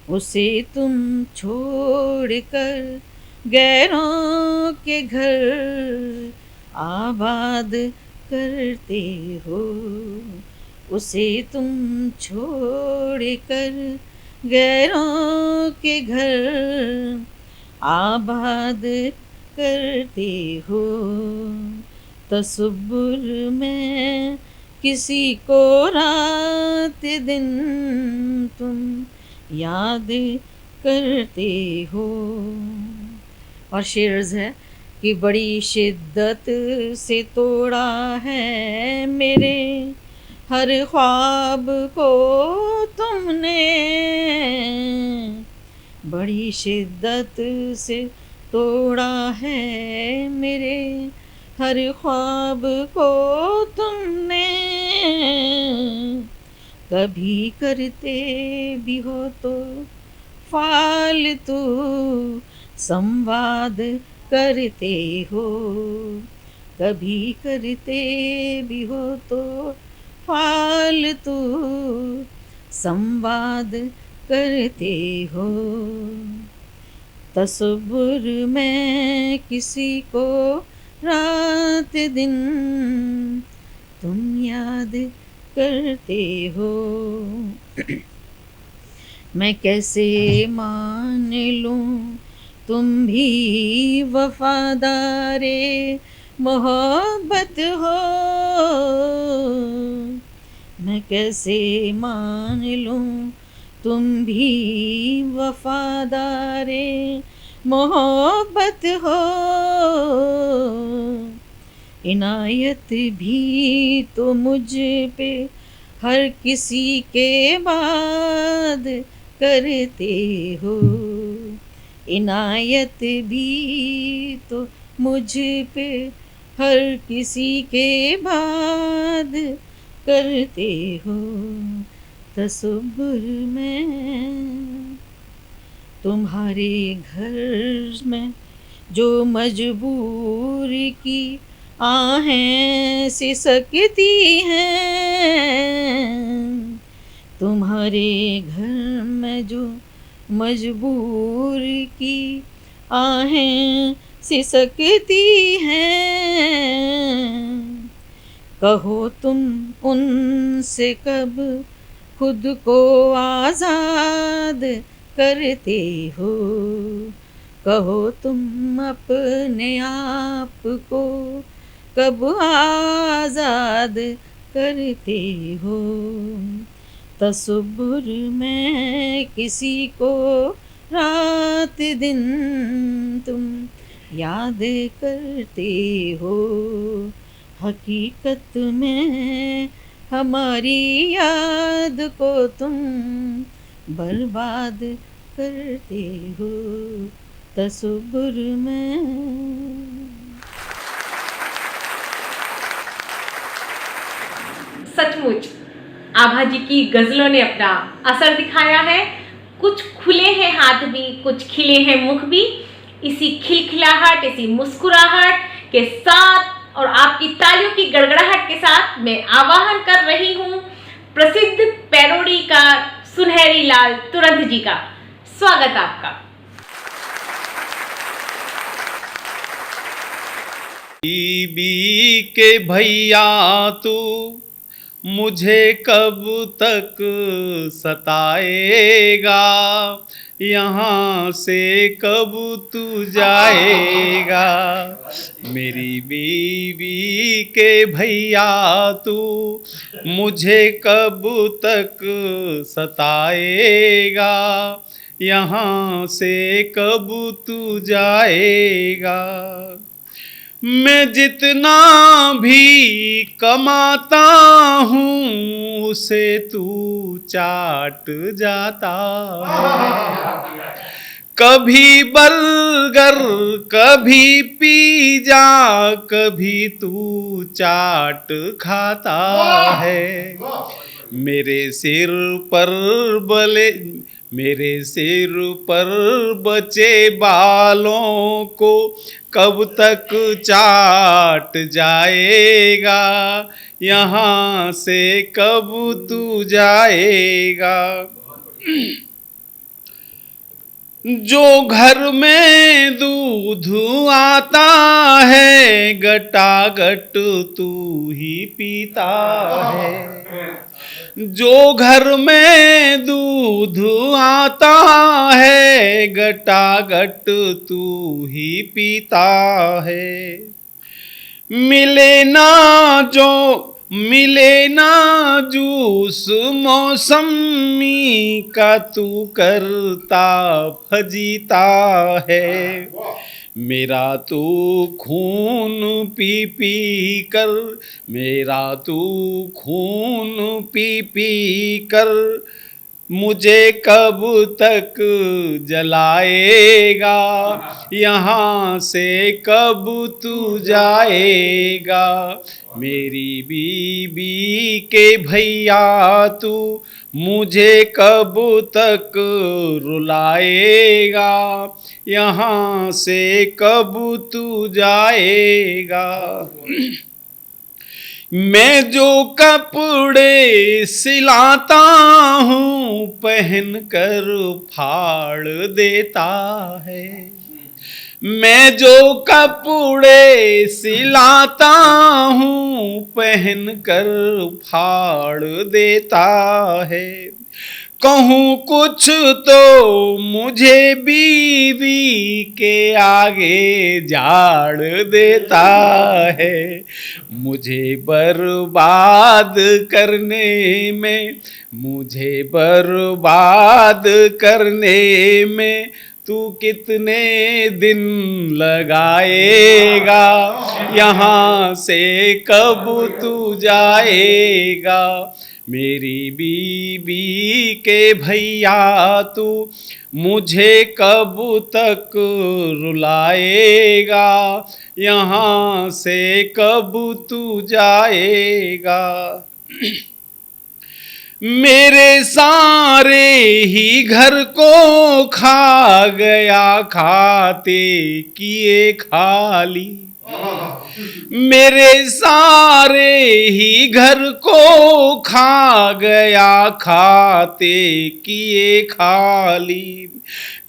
उसे तुम छोड़कर गैरों के घर आबाद करते हो, उसे तुम छोड़कर गैरों के घर आबाद करते हो। तसव्वुर में किसी को रात दिन तुम याद करते हो। और शेर्स है कि बड़ी शिद्दत से तोड़ा है मेरे हर ख्वाब को तुमने, बड़ी शिद्दत से तोड़ा है मेरे हर ख्वाब को तुमने, कभी करते भी हो तो फालतू संवाद करते हो, कभी करते भी हो तो फालतू संवाद करते हो। तसव्वुर में किसी को रात दिन तुम याद करते हो। मैं कैसे मान लूं तुम भी वफादारे मोहब्बत हो, मैं कैसे मान लूं तुम भी वफादारे मोहब्बत हो, इनायत भी तो मुझ पे हर किसी के बाद करते हो, इनायत भी तो मुझ पे हर किसी के बाद करते हो। तसव्वुर में तुम्हारे घर में जो मजबूरी की आहें सिसकती हैं, तुम्हारे घर में जो मजबूर की आहें सिसकती हैं, कहो तुम उनसे कब खुद को आज़ाद करते हो, कहो तुम अपने आप को कब आज़ाद करते हो। तसव्वुर में किसी को रात दिन तुम याद करते हो, हकीकत में हमारी याद को तुम बर्बाद करते हो। तसव्वुर में सचमुच आभा जी की गजलों ने अपना असर दिखाया है। कुछ खुले हैं हाथ भी, कुछ खिले हैं मुख भी। इसी खिलखिलाहट, इसी मुस्कुराहट के साथ और आपकी तालियों की गड़गड़ाहट के साथ मैं आवाहन कर रही हूँ प्रसिद्ध पैरोडीकार सुनहरी लाल तुरंत जी का। स्वागत आपका। बीबी के भैया तू मुझे कब तक सताएगा, यहाँ से कब तू जाएगा। मेरी बीवी के भैया तू मुझे कब तक सताएगा, यहाँ से कब तू जाएगा। मैं जितना भी कमाता हूँ उसे तू चाट जाता है। कभी बर्गर, कभी पिज़्ज़ा, कभी तू चाट खाता है। मेरे सिर पर बचे बालों को कब तक चाट जाएगा, यहाँ से कब तू जाएगा। जो घर में दूध आता है गटागट तू ही पीता है। जो घर में दूध आता है गटागट तू ही पीता है। मिले ना जूस मौसमी का तू करता फजीता है। मेरा तू खून पी पी कर, मेरा तू खून पी पी कर मुझे कब तक जलाएगा, यहाँ से कब तू जाएगा। मेरी बीवी के भैया तू मुझे कब तक रुलाएगा, यहाँ से कब तू जाएगा। मैं जो कपड़े सिलाता हूँ पहन कर फाड़ देता है। मैं जो कपड़े सिलाता हूँ पहन कर फाड़ देता है। कहूँ कुछ तो मुझे बीवी के आगे झाड़ देता है। मुझे बर्बाद करने में तू कितने दिन लगाएगा, यहाँ से कब तू जाएगा। मेरी बीवी के भैया तू मुझे कब तक रुलाएगा, यहाँ से कब तू जाएगा। मेरे सारे ही घर को खा गया खाते किए खाली। मेरे सारे ही घर को खा गया खाते किए खाली।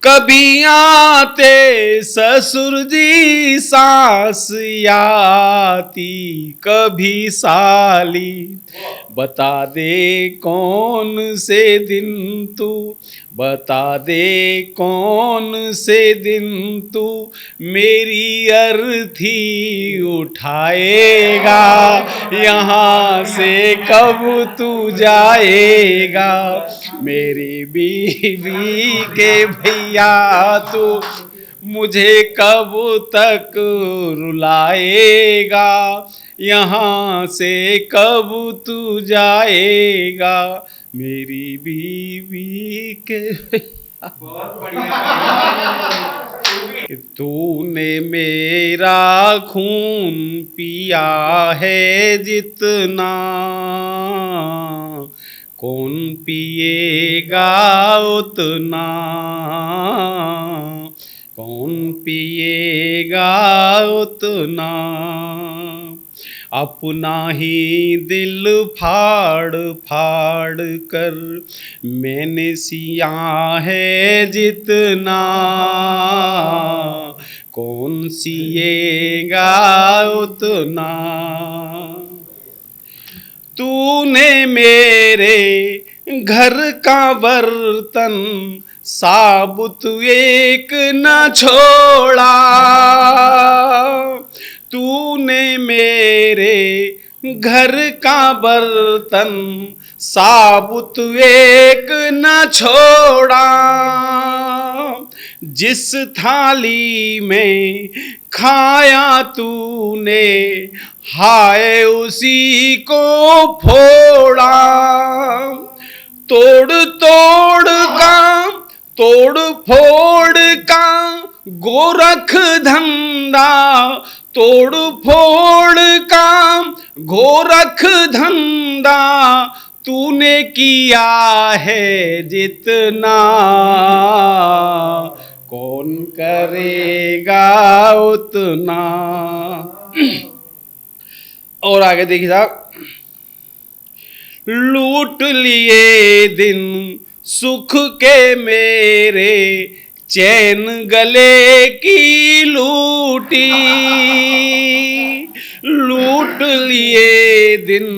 कभी आते ससुर जी सास आती कभी साली। बता दे कौन से दिन तू, बता दे कौन से दिन तू मेरी अर्थी उठाएगा, यहाँ से कब तू जाएगा। मेरी बीवी के भैया तू मुझे कब तक रुलाएगा, यहाँ से कब तू जाएगा। मेरी बीवी के बहुत बढ़िया। तूने मेरा खून पिया है जितना, कौन पिएगा उतना, कौन पिएगा उतना। अपना ही दिल फाड़ फाड़ कर मैंने सिया है जितना, कौन सिएगा उतना। तूने मेरे घर का बर्तन साबुत एक न छोड़ा, तूने मेरे घर का बर्तन साबुत एक न छोड़ा, जिस थाली में खाया तूने हाय उसी को फोड़ा, तोड़ तोड़ का तोड़ फोड़ का गोरख धंधा, तोड़ फोड़ का गोरख धंधा, तूने किया है जितना कौन करेगा उतना। और आगे देखिए साहब, लूट लिए दिन सुख के मेरे, चैन गले की लूटी, लूट लिए दिन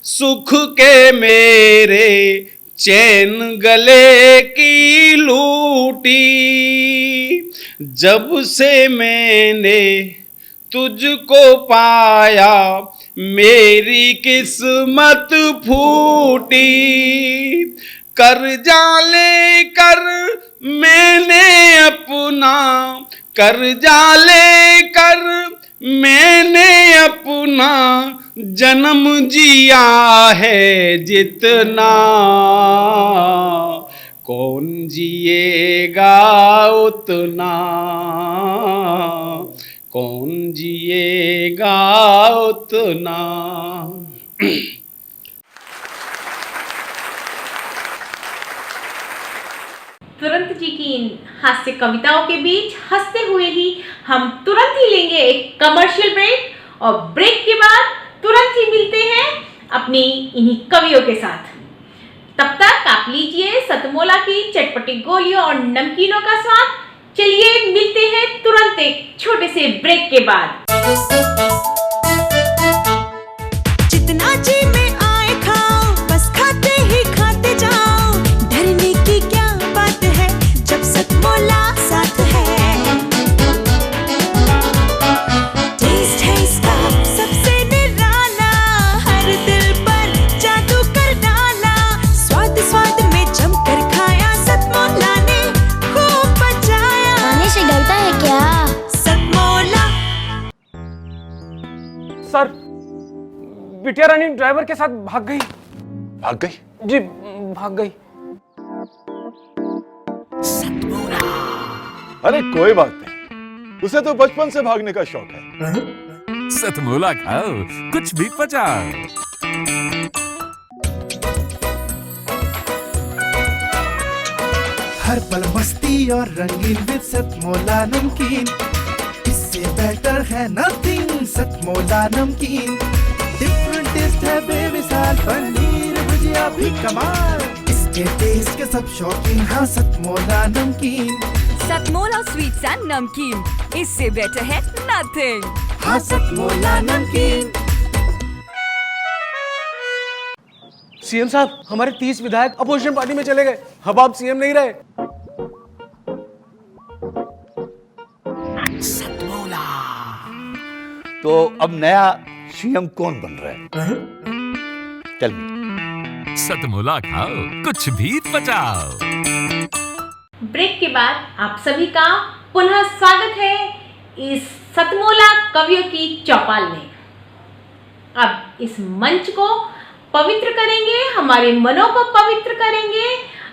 सुख के मेरे, चैन गले की लूटी, जब से मैंने तुझको पाया मेरी किस्मत फूटी, कर्जा लेकर मैंने अपना, कर्जा लेकर मैंने अपना जन्म जिया है जितना, कौन जिएगा उतना, कौन जिएगा उतना। तुरंत जी की इन हास्य कविताओं के बीच हंसते हुए ही हम तुरंत ही लेंगे एक कमर्शियल ब्रेक, और ब्रेक के बाद तुरंत ही मिलते हैं अपनी इन्हीं कवियों के साथ। तब तक आप लीजिए सतमोला की चटपटी गोलियों और नमकीनों का स्वाद। चलिए मिलते हैं तुरंत एक छोटे से ब्रेक के बाद। जितना जी में आए खाओ, बस खाते ही खाते जाओ, डरने की क्या बात है जब सतमोला साथ है। टेस्ट है इसका सबसे निराला, हर दिल पर जादू कर डाला, स्वाद स्वाद में जमकर खाया, सतमोला ने खूब बचाया। खाने से डरता है क्या? सतमोला। सर, बिटिया रानी ड्राइवर के साथ भाग गई। भाग गई? जी भाग गई। अरे कोई बात नहीं, उसे तो बचपन से भागने का शौक है। सतमोला खाओ, कुछ भी पचाओ। हर पल मस्ती और रंगीन विद सतमोला नमकीन, इससे बेटर है नथिंग। सतमोला नमकीन, डिफरेंट टेस्ट है बेमिसाल, पनीर भुजिया भी कमाल, इसके टेस्ट के सब शौकीन। हाँ सतमोला नमकीन, सतमोला स्वीट्स एंड नमकीन, इससे बेटर है नथिंग। हाँ सतमोला नमकीन। सीएम साहब, हमारे 30 विधायक अपोजिशन पार्टी में चले गए। अब आप सीएम नहीं रहे। तो अब नया सीएम कौन बन रहा है? Tell me. सतमोला खाओ, कुछ भी पचाओ। ब्रेक के बाद आप सभी का पुनः स्वागत है इस सतमोला कवियों की चौपाल में। अब इस मंच को पवित्र करेंगे, हमारे मनों को पवित्र करेंगे,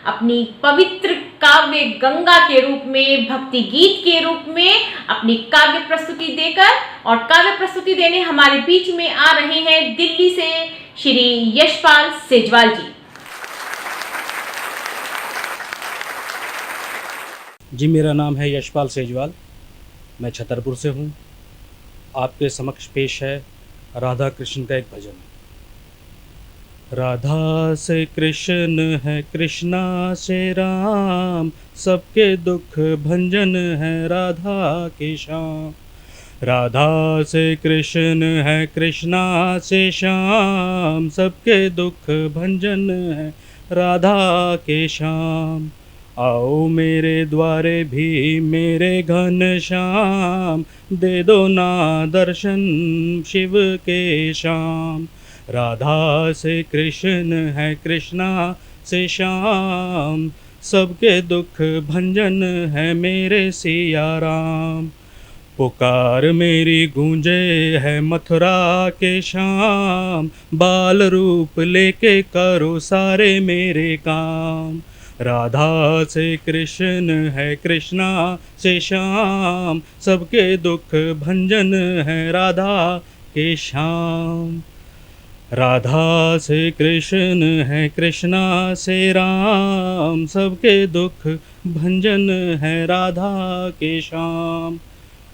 अपनी पवित्र काव्य गंगा के रूप में, भक्ति गीत के रूप में अपनी काव्य प्रस्तुति देकर, और काव्य प्रस्तुति देने हमारे बीच में आ रहे हैं दिल्ली से श्री यशपाल सेजवाल जी। जी, मेरा नाम है यशपाल सेजवाल, मैं छतरपुर से हूँ। आपके समक्ष पेश है राधा कृष्ण का एक भजन। राधा से कृष्ण है, कृष्णा से राम, सबके दुख भंजन है राधा के श्याम। राधा से कृष्ण है, कृष्णा से श्याम, सबके दुख भंजन है राधा के श्याम। आओ मेरे द्वारे भी मेरे घन श्याम, दे दो ना दर्शन शिव के श्याम। राधा से कृष्ण है, कृष्णा से श्याम, सबके दुख भंजन है मेरे सिया राम। पुकार मेरी गूंजे है मथुरा के श्याम, बाल रूप लेके करो सारे मेरे काम। राधा से कृष्ण है, कृष्णा से श्याम, सबके दुख भंजन है राधा के श्याम। राधा से कृष्ण है, कृष्णा से राम, सबके दुख भंजन है राधा के श्याम।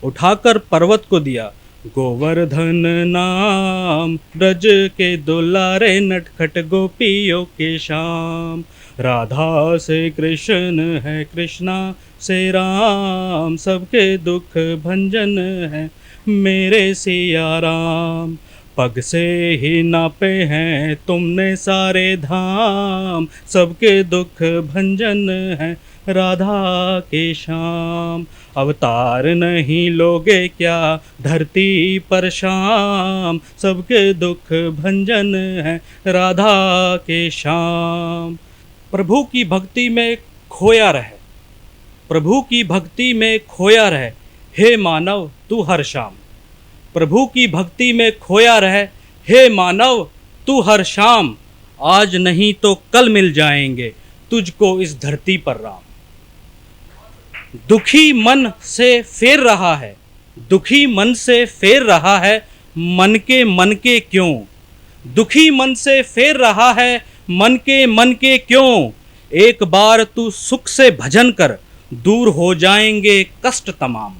उठाकर पर्वत को दिया गोवर्धन नाम, ब्रज के दुलारे नटखट गोपियों के श्याम। राधा से कृष्ण है, कृष्णा से राम, सबके दुख भंजन है मेरे सिया राम। पग से ही नापे हैं तुमने सारे धाम, सबके दुख भंजन है राधा के श्याम। अवतार नहीं लोगे क्या धरती पर शाम, सबके दुख भंजन है राधा के श्याम। प्रभु की भक्ति में खोया रहे, प्रभु की भक्ति में खोया रहे, हे मानव तू हर शाम। प्रभु की भक्ति में खोया रहे, हे मानव तू हर शाम। आज नहीं तो कल मिल जाएंगे तुझको इस धरती पर राम। दुखी मन से फेर रहा है, दुखी मन से फेर रहा है, मन के क्यों। दुखी मन से फेर रहा है, मन के क्यों। एक बार तू सुख से भजन कर, दूर हो जाएंगे कष्ट तमाम।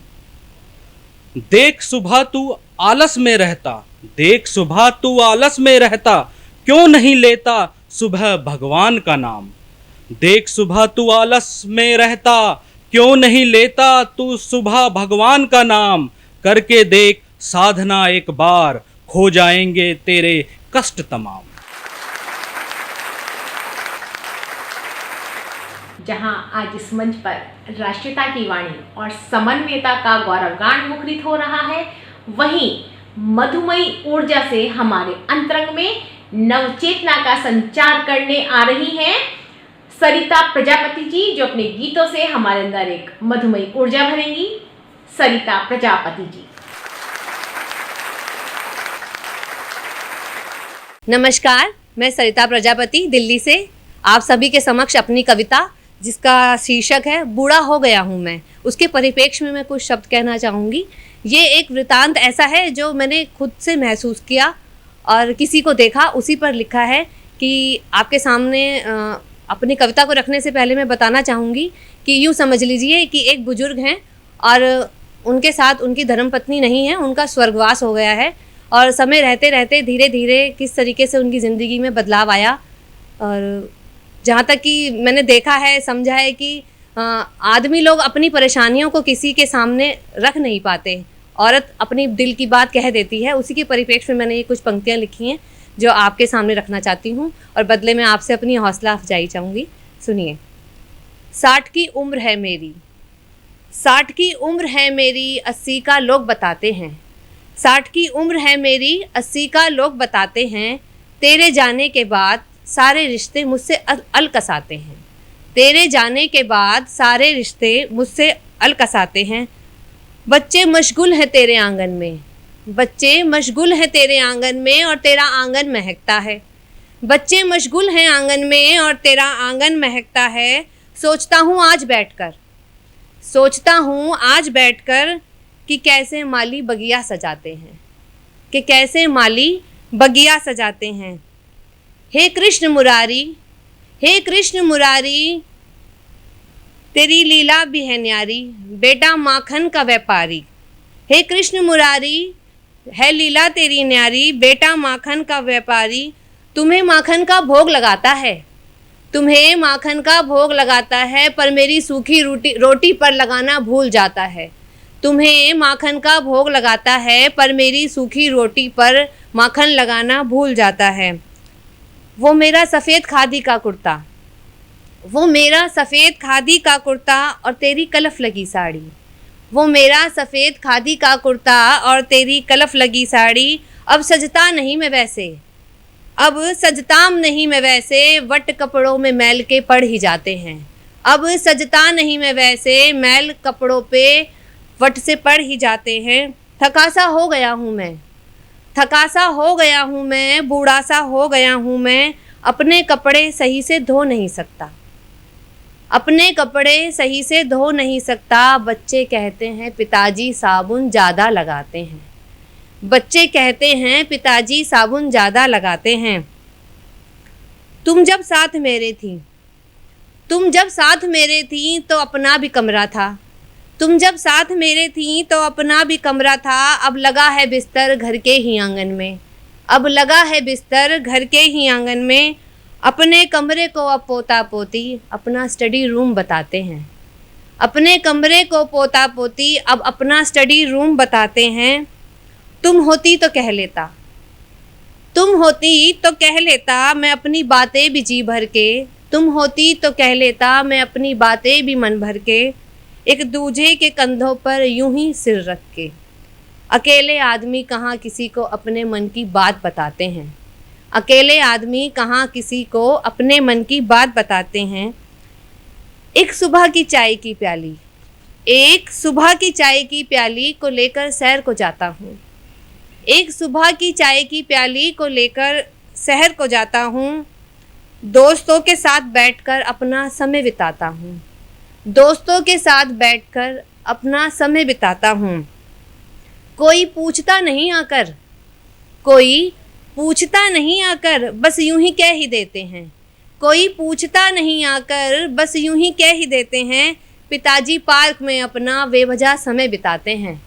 देख सुबह तू आलस में रहता, देख सुबह तू आलस में रहता, क्यों नहीं लेता सुबह भगवान का नाम। देख सुबह तू आलस में रहता, क्यों नहीं लेता तू सुबह भगवान का नाम। करके देख साधना एक बार, खो जाएंगे तेरे कष्ट तमाम। जहां आज इस मंच पर राष्ट्रीयता की वाणी और समन्वयता का गौरवगान मुखरित हो रहा है, वहीं मधुमयी ऊर्जा से हमारे अंतरंग में नवचेतना का संचार करने आ रही हैं सरिता प्रजापति जी, जो अपने गीतों से हमारे अंदर एक मधुमयी ऊर्जा भरेंगी। सरिता प्रजापति जी। नमस्कार, मैं सरिता प्रजापति दिल्ली से आप सभी के समक्ष अपनी कविता, जिसका शीर्षक है बूढ़ा हो गया हूँ मैं, उसके परिप्रेक्ष्य में मैं कुछ शब्द कहना चाहूँगी। ये एक वृतांत ऐसा है जो मैंने खुद से महसूस किया और किसी को देखा, उसी पर लिखा है कि आपके सामने अपनी कविता को रखने से पहले मैं बताना चाहूँगी कि यूँ समझ लीजिए कि एक बुजुर्ग हैं और उनके साथ उनकी धर्मपत्नी नहीं है, उनका स्वर्गवास हो गया है और समय रहते रहते धीरे धीरे किस तरीके से उनकी ज़िंदगी में बदलाव आया। और जहाँ तक कि मैंने देखा है, समझा है कि आदमी लोग अपनी परेशानियों को किसी के सामने रख नहीं पाते, औरत अपनी दिल की बात कह देती है। उसी के परिप्रेक्ष्य में मैंने ये कुछ पंक्तियाँ लिखी हैं जो आपके सामने रखना चाहती हूँ और बदले में आपसे अपनी हौसला अफजाई चाहूँगी। सुनिए। 60 की उम्र है मेरी, 60 की उम्र है मेरी, 80 का लोग बताते हैं। 60 की उम्र है मेरी, 80 का लोग बताते हैं। तेरे जाने के बाद सारे रिश्ते मुझसे अलकसाते हैं। तेरे जाने के बाद सारे रिश्ते मुझसे अलकसाते हैं। बच्चे मशगूल हैं तेरे आंगन में, बच्चे मशगूल हैं तेरे आंगन में और तेरा आंगन महकता है। बच्चे मशगूल हैं आंगन में और तेरा आंगन महकता है। सोचता हूँ आज बैठकर, सोचता हूँ आज बैठकर कि कैसे माली बगिया सजाते हैं, कि कैसे माली बगिया सजाते हैं। हे कृष्ण मुरारी, हे कृष्ण मुरारी, तेरी लीला भी है न्यारी, बेटा माखन का व्यापारी। हे कृष्ण मुरारी, है लीला तेरी न्यारी, बेटा माखन का व्यापारी। तुम्हें माखन का भोग लगाता है, तुम्हें माखन का भोग लगाता है, पर मेरी सूखी रोटी पर लगाना भूल जाता है। तुम्हें माखन का भोग लगाता है, पर मेरी सूखी रोटी पर माखन लगाना भूल जाता है। वो मेरा सफ़ेद खादी का कुर्ता, वो मेरा सफ़ेद खादी का कुर्ता और तेरी कलफ लगी साड़ी, वो मेरा सफ़ेद खादी का कुर्ता और तेरी कलफ लगी साड़ी। अब सजता नहीं मैं वैसे, अब सजताम नहीं मैं वैसे, वट कपड़ों में मैल के पड़ ही जाते हैं। अब सजता नहीं मैं वैसे, मैल कपड़ों पे वट से पड़ ही जाते हैं। थकासा हो गया हूँ मैं, थकासा हो गया हूँ मैं, बूढ़ा सा हो गया हूँ मैं, अपने कपड़े सही से धो नहीं सकता, अपने कपड़े सही से धो नहीं सकता। बच्चे कहते हैं पिताजी साबुन ज़्यादा लगाते हैं, बच्चे कहते हैं पिताजी साबुन ज़्यादा लगाते हैं। तुम जब साथ मेरे थी, तुम जब साथ मेरे थी तो अपना भी कमरा था, तुम जब साथ मेरे थी तो अपना भी कमरा था। अब लगा है बिस्तर घर के ही आंगन में, अब लगा है बिस्तर घर के ही आंगन में। अपने कमरे को अब पोता पोती अपना स्टडी रूम बताते हैं, अपने कमरे को पोता पोती अब अपना स्टडी रूम बताते हैं। तुम होती तो कह लेता, तुम होती तो कह लेता मैं अपनी बातें भी जी भर के, तुम होती तो कह लेता मैं अपनी बातें भी मन भर के। एक दूजे के कंधों पर यूं ही सिर रख के, अकेले आदमी कहाँ किसी को अपने मन की बात बताते हैं, अकेले आदमी कहाँ किसी को अपने मन की बात बताते हैं। एक सुबह की चाय की प्याली, एक सुबह की चाय की प्याली को लेकर शहर को जाता हूँ, एक सुबह की चाय की प्याली को लेकर शहर को जाता हूँ। दोस्तों के साथ बैठकर अपना समय बिताता हूँ, दोस्तों के साथ बैठकर अपना समय बिताता हूँ। कोई पूछता नहीं आकर, कोई पूछता नहीं आकर, बस यूं ही कह ही देते हैं, कोई पूछता नहीं आकर बस यूं ही कह ही देते हैं। पिताजी पार्क में अपना बेवजह समय बिताते हैं,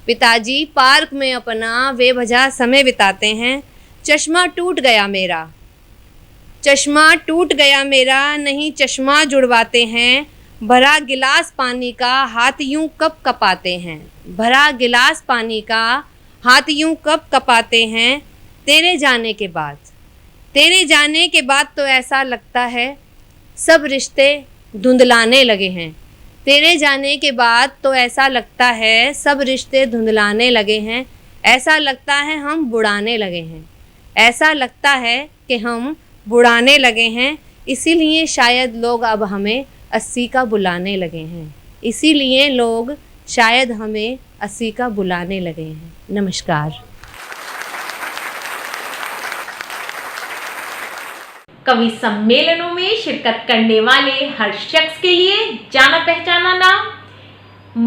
पिताजी पार्क में अपना बेवजह समय बिताते हैं। चश्मा टूट गया मेरा, चश्मा टूट गया मेरा, नहीं चश्मा जुड़वाते हैं। भरा गिलास पानी का हाथ यूं कब कपाते हैं, भरा गिलास पानी का हाथ यूं कब कपाते हैं। तेरे जाने के बाद, तेरे जाने के बाद तो ऐसा लगता है सब रिश्ते धुंधलाने लगे हैं, तेरे जाने के बाद तो ऐसा लगता है सब रिश्ते धुंधलाने लगे हैं। ऐसा लगता है हम बुढ़ाने लगे हैं, ऐसा लगता है कि हम बुढ़ाने लगे हैं। इसीलिए शायद लोग अब हमें 80 का बुलाने लगे हैं, इसीलिए लोग शायद हमें 80 का बुलाने लगे हैं। नमस्कार। कवि सम्मेलनों में शिरकत करने वाले हर शख्स के लिए जाना पहचाना नाम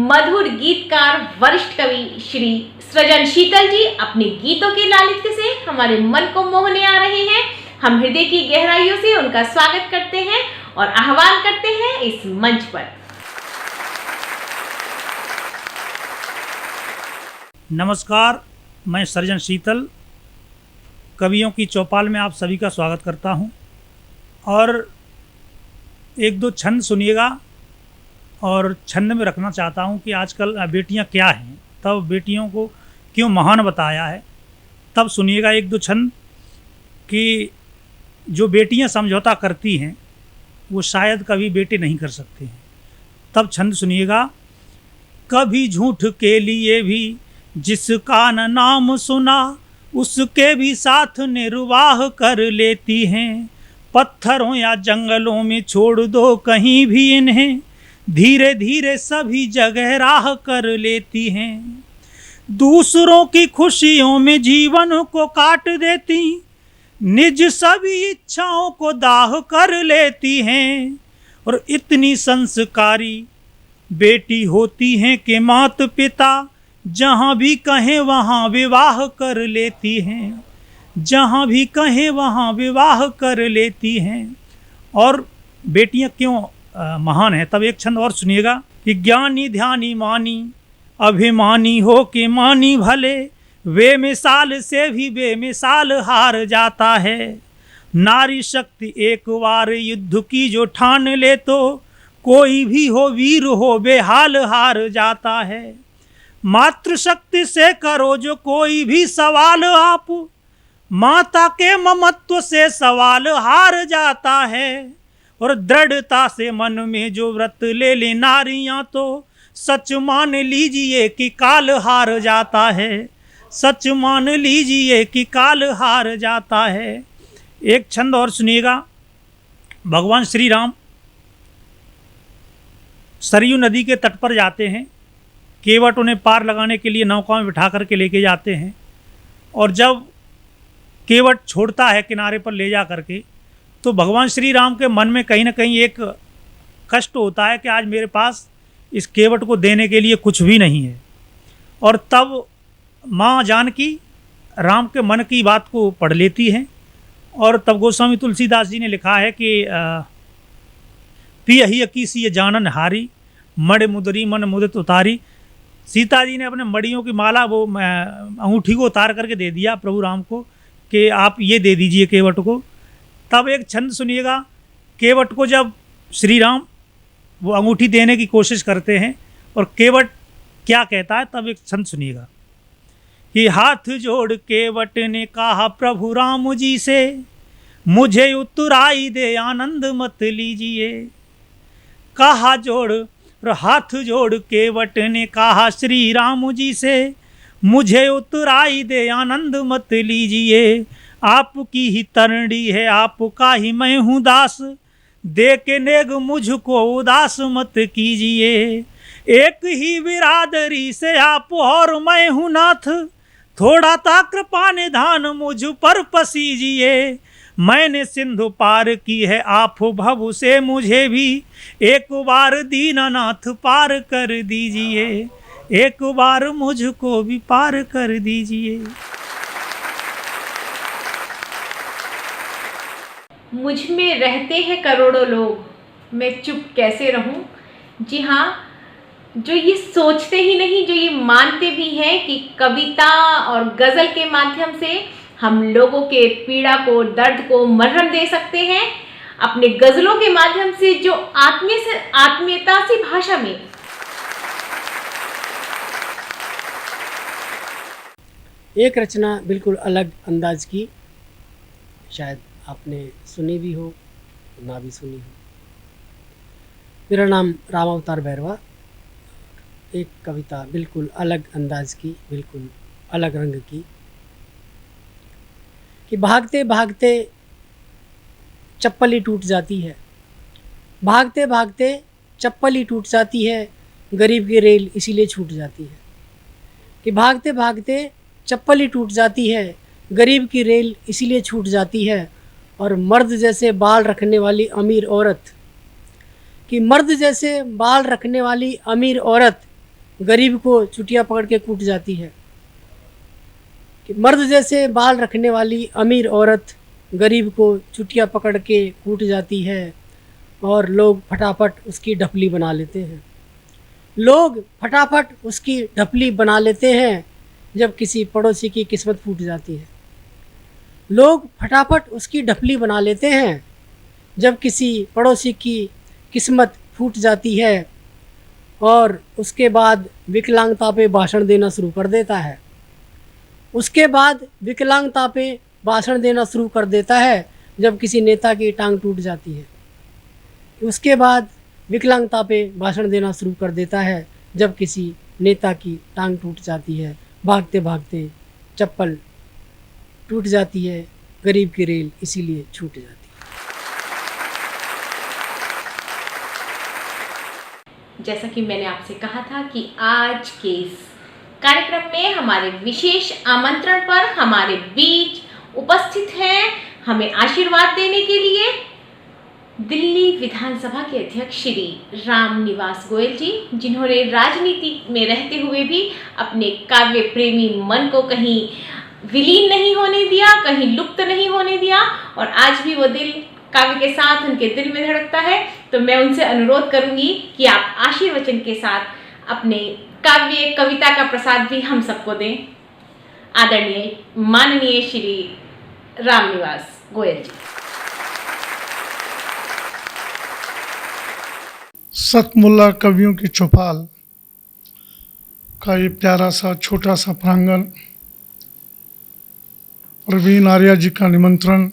मधुर गीतकार वरिष्ठ कवि श्री सृजन शीतल जी अपने गीतों के लालित्य से हमारे मन को मोहने आ रहे हैं। हम हृदय की गहराइयों से उनका स्वागत करते हैं और आह्वान करते हैं इस मंच पर। नमस्कार, मैं सृजन शीतल कवियों की चौपाल में आप सभी का स्वागत करता हूं और एक दो छंद सुनिएगा और छंद में रखना चाहता हूं कि आजकल बेटियां क्या हैं, तब बेटियों को क्यों महान बताया है। तब सुनिएगा एक दो छंद कि जो बेटियां समझौता करती हैं वो शायद कभी बेटे नहीं कर सकते हैं। तब छंद सुनिएगा। कभी झूठ के लिए भी जिसका न नाम सुना उसके भी साथ निर्वाह कर लेती हैं। पत्थरों या जंगलों में छोड़ दो कहीं भी इन्हें, धीरे धीरे सभी जगह राह कर लेती हैं। दूसरों की खुशियों में जीवन को काट देती, निज सभी इच्छाओं को दाह कर लेती हैं। और इतनी संस्कारी बेटी होती हैं कि माता पिता जहाँ भी कहें वहाँ विवाह कर लेती हैं, जहाँ भी कहें वहाँ विवाह कर लेती हैं। और बेटियाँ क्यों महान हैं, तब एक छंद और सुनिएगा कि ज्ञानी ध्यानी मानी अभिमानी हो के मानी भले, वे मिसाल से भी बेमिसाल हार जाता है। नारी शक्ति एक बार युद्ध की जो ठान ले तो कोई भी हो वीर हो बेहाल हार जाता है। मातृशक्ति से करो जो कोई भी सवाल आप, माता के ममत्व से सवाल हार जाता है। और दृढ़ता से मन में जो व्रत ले ले नारियां तो सच मान लीजिए कि काल हार जाता है, सच मान लीजिए कि काल हार जाता है। एक छंद और सुनिएगा। भगवान श्री राम सरयू नदी के तट पर जाते हैं, केवट उन्हें पार लगाने के लिए नौका में बिठा करके लेके जाते हैं, और जब केवट छोड़ता है किनारे पर ले जा करके, तो भगवान श्री राम के मन में कहीं ना कहीं एक कष्ट होता है कि आज मेरे पास इस केवट को देने के लिए कुछ भी नहीं है। और तब माँ जानकी राम के मन की बात को पढ़ लेती हैं, और तब गोस्वामी तुलसीदास जी ने लिखा है कि पियहि अकीसी जानन हारी, मड़ मुदरी मन मुदित उतारी। सीता जी ने अपने मड़ियों की माला, वो अंगूठी को उतार करके दे दिया प्रभु राम को कि आप ये दे दीजिए केवट को। तब एक छंद सुनिएगा। केवट को जब श्री राम वो अंगूठी देने की कोशिश करते हैं और केवट क्या कहता है, तब एक छंद सुनिएगा कि हाथ जोड़ केवट ने कहा प्रभु राम जी से, मुझे उतराई दे आनंद मत लीजिए। कहा जोड़ और हाथ जोड़ केवट ने कहा श्री राम जी से, मुझे उतराई दे आनंद मत लीजिए। आपकी ही तरणी है आपका ही मैं हूँ दास, दे के नेग मुझको उदास मत कीजिए। एक ही बिरादरी से आप और मैं हूँ नाथ, थोड़ा ता कृपा निधान मुझ पर पसीजिए। मैंने सिंधु पार की है आप भव से मुझे भी, एक बार दीनानाथ पार कर दीजिए, एक बार मुझको भी पार कर दीजिए। मुझ में रहते हैं करोड़ों लोग, मैं चुप कैसे रहूं। जी हाँ, जो ये सोचते ही नहीं, जो ये मानते भी हैं कि कविता और गज़ल के माध्यम से हम लोगों के पीड़ा को, दर्द को मरहम दे सकते हैं। अपने गज़लों के माध्यम से जो आत्मीयता सी भाषा में एक रचना बिल्कुल अलग अंदाज की, शायद आपने सुनी भी हो ना भी सुनी हो। मेरा नाम राम अवतार बैरवा। एक कविता बिल्कुल अलग अंदाज की, बिल्कुल अलग रंग की, कि भागते भागते चप्पल ही टूट जाती है, भागते भागते चप्पल ही टूट जाती है, गरीब की रेल इसीलिए छूट जाती है। कि भागते भागते चप्पल ही टूट जाती है, गरीब की रेल इसीलिए छूट जाती है। और मर्द जैसे बाल रखने वाली अमीर औरत, कि मर्द जैसे बाल रखने वाली अमीर औरत गरीब को चुटिया पकड़ के कूट जाती है। कि मर्द जैसे बाल रखने वाली अमीर औरत गरीब को चुटिया पकड़ के कूट जाती है, और लोग फटाफट उसकी ढपली बना लेते हैं। लोग फटाफट उसकी ढपली बना लेते हैं जब किसी पड़ोसी की किस्मत फूट जाती है। लोग फटाफट उसकी ढपली बना लेते हैं जब किसी पड़ोसी की किस्मत फूट जाती है, और उसके बाद विकलांगता पे भाषण देना शुरू कर देता है। उसके बाद विकलांगता पे भाषण देना शुरू कर देता है जब किसी नेता की टांग टूट जाती है। उसके बाद विकलांगता पे भाषण देना शुरू कर देता है जब किसी नेता की टांग टूट जाती है। भागते भागते चप्पल टूट जाती है, गरीब की रेल इसीलिए छूट जाती है। जैसा कि मैंने आपसे कहा था कि आज के इस कार्यक्रम में हमारे विशेष आमंत्रण पर हमारे बीच उपस्थित हैं हमें आशीर्वाद देने के लिए दिल्ली विधानसभा के अध्यक्ष श्री राम निवास गोयल जी, जिन्होंने राजनीति में रहते हुए भी अपने काव्य प्रेमी मन को कहीं विलीन नहीं होने दिया, कहीं लुप्त नहीं होने दिया, और आज भी वो दिल काव्य के साथ उनके दिल में धड़कता है। तो मैं उनसे अनुरोध करूंगी कि आप आशीर्वचन के साथ अपने काव्य कविता का प्रसाद भी हम सबको दें। आदरणीय माननीय श्री राम निवास गोयल जी। सतमुल्ला कवियों की चौपाल का ये प्यारा सा छोटा सा प्रांगण, प्रवीण आर्या जी का निमंत्रण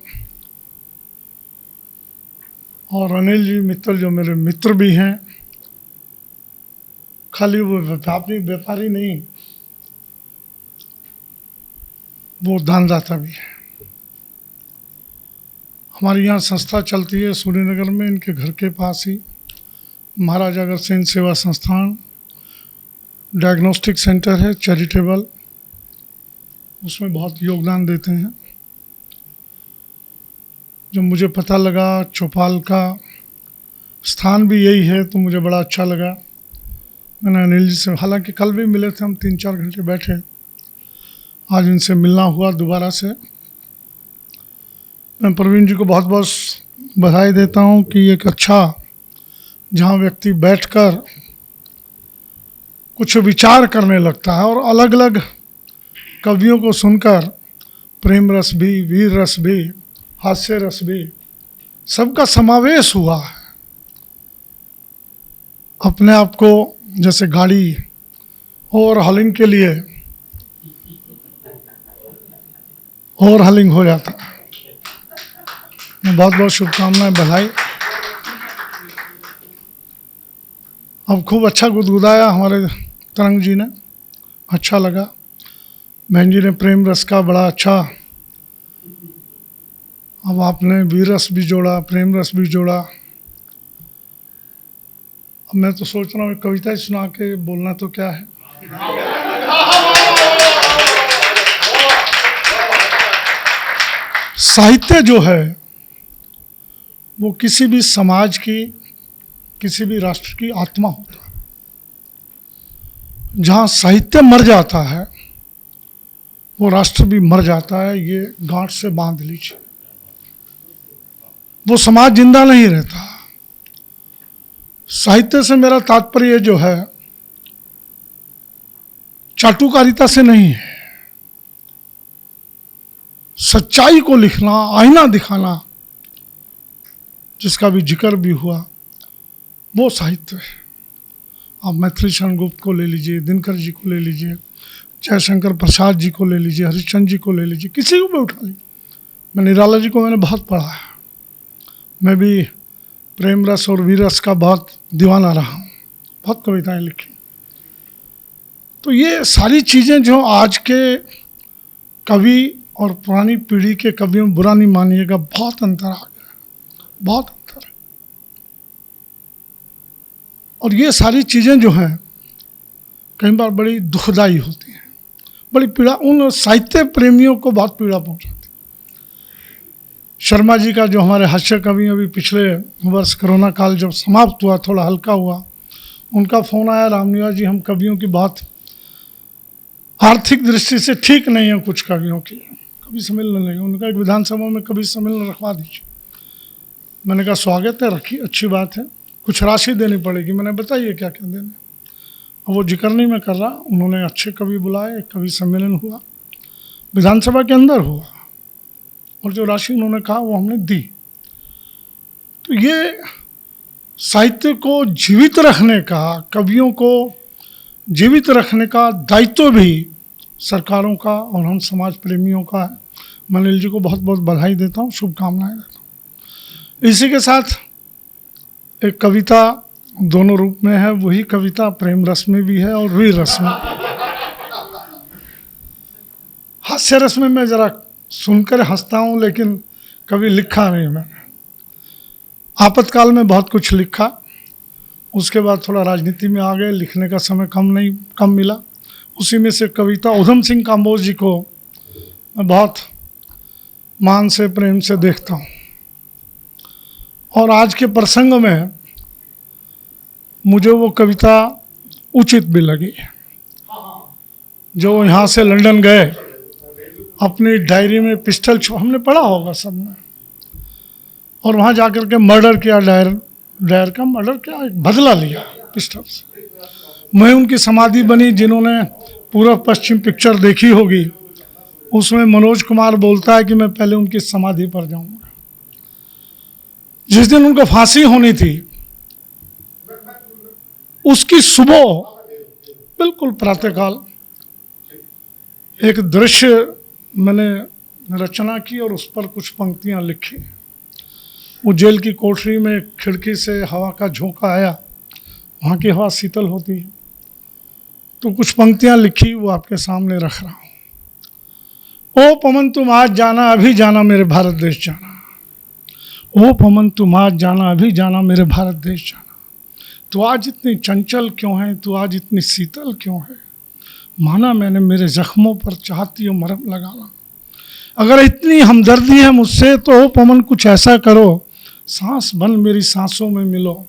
और अनिल जी मित्तल जो मेरे मित्र भी हैं, खाली वो व्यापारी नहीं, वो दानदाता भी है। हमारी यहाँ संस्था चलती है सूर्यनगर में, इनके घर के पास ही महाराजा अग्रसेन सेवा संस्थान डायग्नोस्टिक सेंटर है, चैरिटेबल, उसमें बहुत योगदान देते हैं। जब मुझे पता लगा चौपाल का स्थान भी यही है तो मुझे बड़ा अच्छा लगा। मैंने अनिल जी से, हालांकि कल भी मिले थे हम, 3-4 घंटे बैठे, आज इनसे मिलना हुआ दोबारा से। मैं प्रवीण जी को बहुत बहुत बधाई देता हूं कि एक अच्छा, जहां व्यक्ति बैठकर कुछ विचार करने लगता है और अलग अलग कवियों को सुनकर प्रेम रस भी, वीर रस भी, हास्य रस भी, सबका समावेश हुआ है। अपने आप को जैसे गाड़ी और हलिंग के लिए और हलिंग हो जाता है। बहुत बहुत शुभकामनाएं, बधाई। अब खूब अच्छा गुदगुदाया हमारे तरंग जी ने, अच्छा लगा। बहन जी ने प्रेम रस का बड़ा अच्छा, अब आपने वीर रस भी जोड़ा, प्रेम रस भी जोड़ा। अब मैं तो सोच रहा हूँ कविता ही सुना के बोलना तो क्या है। साहित्य जो है वो किसी भी समाज की, किसी भी राष्ट्र की आत्मा होता है। जहाँ साहित्य मर जाता है वो राष्ट्र भी मर जाता है, ये गांठ से बांध लीजिए। वो समाज जिंदा नहीं रहता। साहित्य से मेरा तात्पर्य जो है चाटुकारिता से नहीं है, सच्चाई को लिखना, आईना दिखाना, जिसका भी जिक्र भी हुआ, वो साहित्य है। आप मैथिली शरण गुप्त को ले लीजिए, दिनकर जी को ले लीजिए, जयशंकर प्रसाद जी को ले लीजिए, हरिश्चंद्र जी को ले लीजिए, किसी को भी उठा लीजिए। मैं निराला जी को मैंने बहुत पढ़ा है, मैं भी प्रेम रस और वीर रस का बहुत दीवाना रहा हूँ, बहुत कविताएं लिखी। तो ये सारी चीज़ें जो आज के कवि और पुरानी पीढ़ी के कवियों में, बुरा नहीं मानिएगा, बहुत अंतर आ गया, बहुत अंतर है। और ये सारी चीज़ें जो हैं कई बार बड़ी दुखदाई होती हैं, बड़ी पीड़ा, उन साहित्य प्रेमियों को बहुत पीड़ा पहुंचाती। शर्मा जी का जो हमारे हास्य कवि अभी पिछले वर्ष कोरोना काल जब समाप्त हुआ, थोड़ा हल्का हुआ, उनका फ़ोन आया, रामनिवास जी हम कवियों की बहुत आर्थिक दृष्टि से ठीक नहीं है, कुछ कवियों की कवि सम्मेलन नहीं, उनका एक विधानसभा में कवि सम्मेलन रखवा दीजिए। मैंने कहा स्वागत है, रखिए, अच्छी बात है, कुछ राशि देनी पड़ेगी। मैंने बताइए क्या क्या देने, वो जिक्र नहीं मैं कर रहा। उन्होंने अच्छे कवि बुलाए, एक कवि सम्मेलन हुआ, विधानसभा के अंदर हुआ, और जो राशि उन्होंने कहा वो हमने दी। तो ये साहित्य को जीवित रखने का, कवियों को जीवित रखने का दायित्व भी सरकारों का और हम समाज प्रेमियों का है। मैं अनिल जी को बहुत बहुत बधाई देता हूँ, शुभकामनाएं देता हूँ। इसी के साथ एक कविता दोनों रूप में है, वही कविता प्रेम रस में भी है और वीर रस में। हास्य रस में मैं जरा सुनकर हंसता हूँ, लेकिन कभी लिखा नहीं मैंने। आपातकाल में बहुत कुछ लिखा, उसके बाद थोड़ा राजनीति में आ गए, लिखने का समय कम मिला। उसी में से कविता उधम सिंह काम्बोज जी को मैं बहुत मान से, प्रेम से देखता हूँ, और आज के प्रसंग में मुझे वो कविता उचित भी लगी। जो यहाँ से लंदन गए, अपनी डायरी में पिस्टल हमने पढ़ा होगा सबने, और वहाँ जाकर के मर्डर किया, डायर का मर्डर किया, एक बदला लिया पिस्टल से। मैं उनकी समाधि बनी, जिन्होंने पूर्व पश्चिम पिक्चर देखी होगी, उसमें मनोज कुमार बोलता है कि मैं पहले उनकी समाधि पर जाऊंगा। जिस दिन उनको फांसी होनी थी, उसकी सुबह बिल्कुल प्रातःकाल एक दृश्य मैंने रचना की और उस पर कुछ पंक्तियां लिखी। वो जेल की कोठरी में खिड़की से हवा का झोंका आया, वहाँ की हवा शीतल होती है, तो कुछ पंक्तियां लिखी, वो आपके सामने रख रहा हूँ। ओ पवन तुम आज जाना अभी जाना मेरे भारत देश जाना, ओ पवन तुम आज जाना अभी जाना मेरे भारत देश जाना। तू आज इतनी चंचल क्यों है, तू आज इतनी शीतल क्यों है, माना मैंने मेरे जख्मों पर चाहती हूँ मरहम लगाना। अगर इतनी हमदर्दी है मुझसे तो ओ पवन कुछ ऐसा करो, सांस बन मेरी सांसों में मिलो।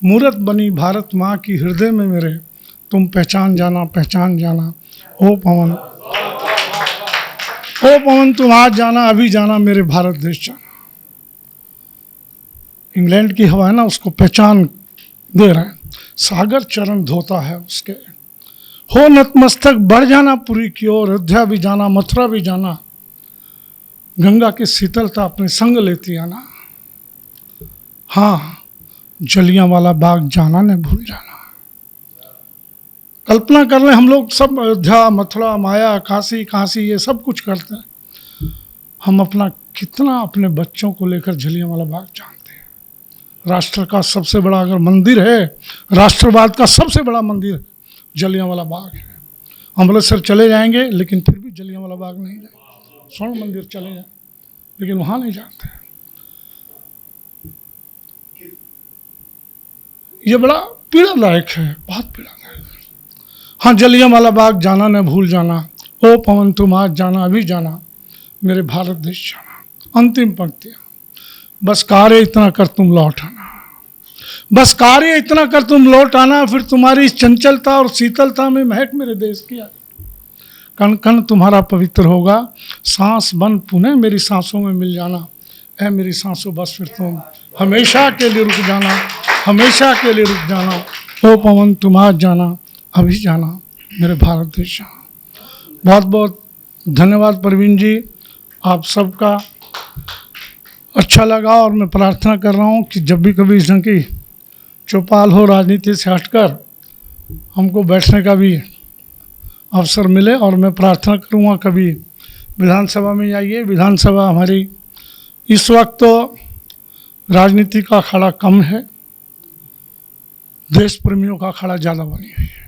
मूरत बनी भारत माँ की हृदय में मेरे, तुम पहचान जाना ओ पवन तुम आज जाना अभी जाना मेरे भारत देश जाना। इंग्लैंड की हवा है ना, उसको पहचान दे रहे हैं। सागर चरण धोता है उसके, हो नतमस्तक बढ़ जाना पुरी की ओर, अयोध्या भी जाना मथुरा भी जाना, गंगा की शीतलता अपने संग लेती आना। हाँ, जलियांवाला बाग जाना न भूल जाना। कल्पना कर लें हम लोग सब अयोध्या मथुरा माया काशी ये सब कुछ करते हैं, हम अपना कितना अपने बच्चों को लेकर जलियांवाला बाग जानते हैं। राष्ट्र का सबसे बड़ा अगर मंदिर है, राष्ट्रवाद का सबसे बड़ा मंदिर जलियांवाला बाग है। अमृतसर चले जाएंगे लेकिन फिर भी जलियांवाला बाग नहीं जाएंगे, स्वर्ण मंदिर चले जाए लेकिन वहाँ नहीं जाते। ये बड़ा पीड़ादायक है, बहुत पीड़ादायक है। हाँ, जलियांवाला बाग जाना न भूल जाना, ओ पवन तुम आज जाना अभी जाना मेरे भारत देश जाना। अंतिम पंक्तियाँ, बस कार्य इतना कर तुम लौट आना, बस कार्य इतना कर तुम लौट आना, फिर तुम्हारी इस चंचलता और शीतलता में महक मेरे देश की आई। कण कण तुम्हारा पवित्र होगा, सांस बन पुनः मेरी सांसों में मिल जाना। ऐ मेरी सांसों बस फिर तुम हमेशा के लिए रुक जाना, हमेशा के लिए रुक जाना। ओ पवन तुम आज जाना अभी जाना मेरे भारत देश जाना। बहुत बहुत धन्यवाद प्रवीण जी, आप सबका अच्छा लगा। और मैं प्रार्थना कर रहा हूँ कि जब भी कभी इस ढंग की चौपाल हो, राजनीति से हटकर हमको बैठने का भी अवसर मिले, और मैं प्रार्थना करूँगा कभी विधानसभा में आइए। विधानसभा हमारी इस वक्त तो राजनीति का अखाड़ा कम है, देश प्रेमियों का अखाड़ा ज़्यादा बनी हुई है।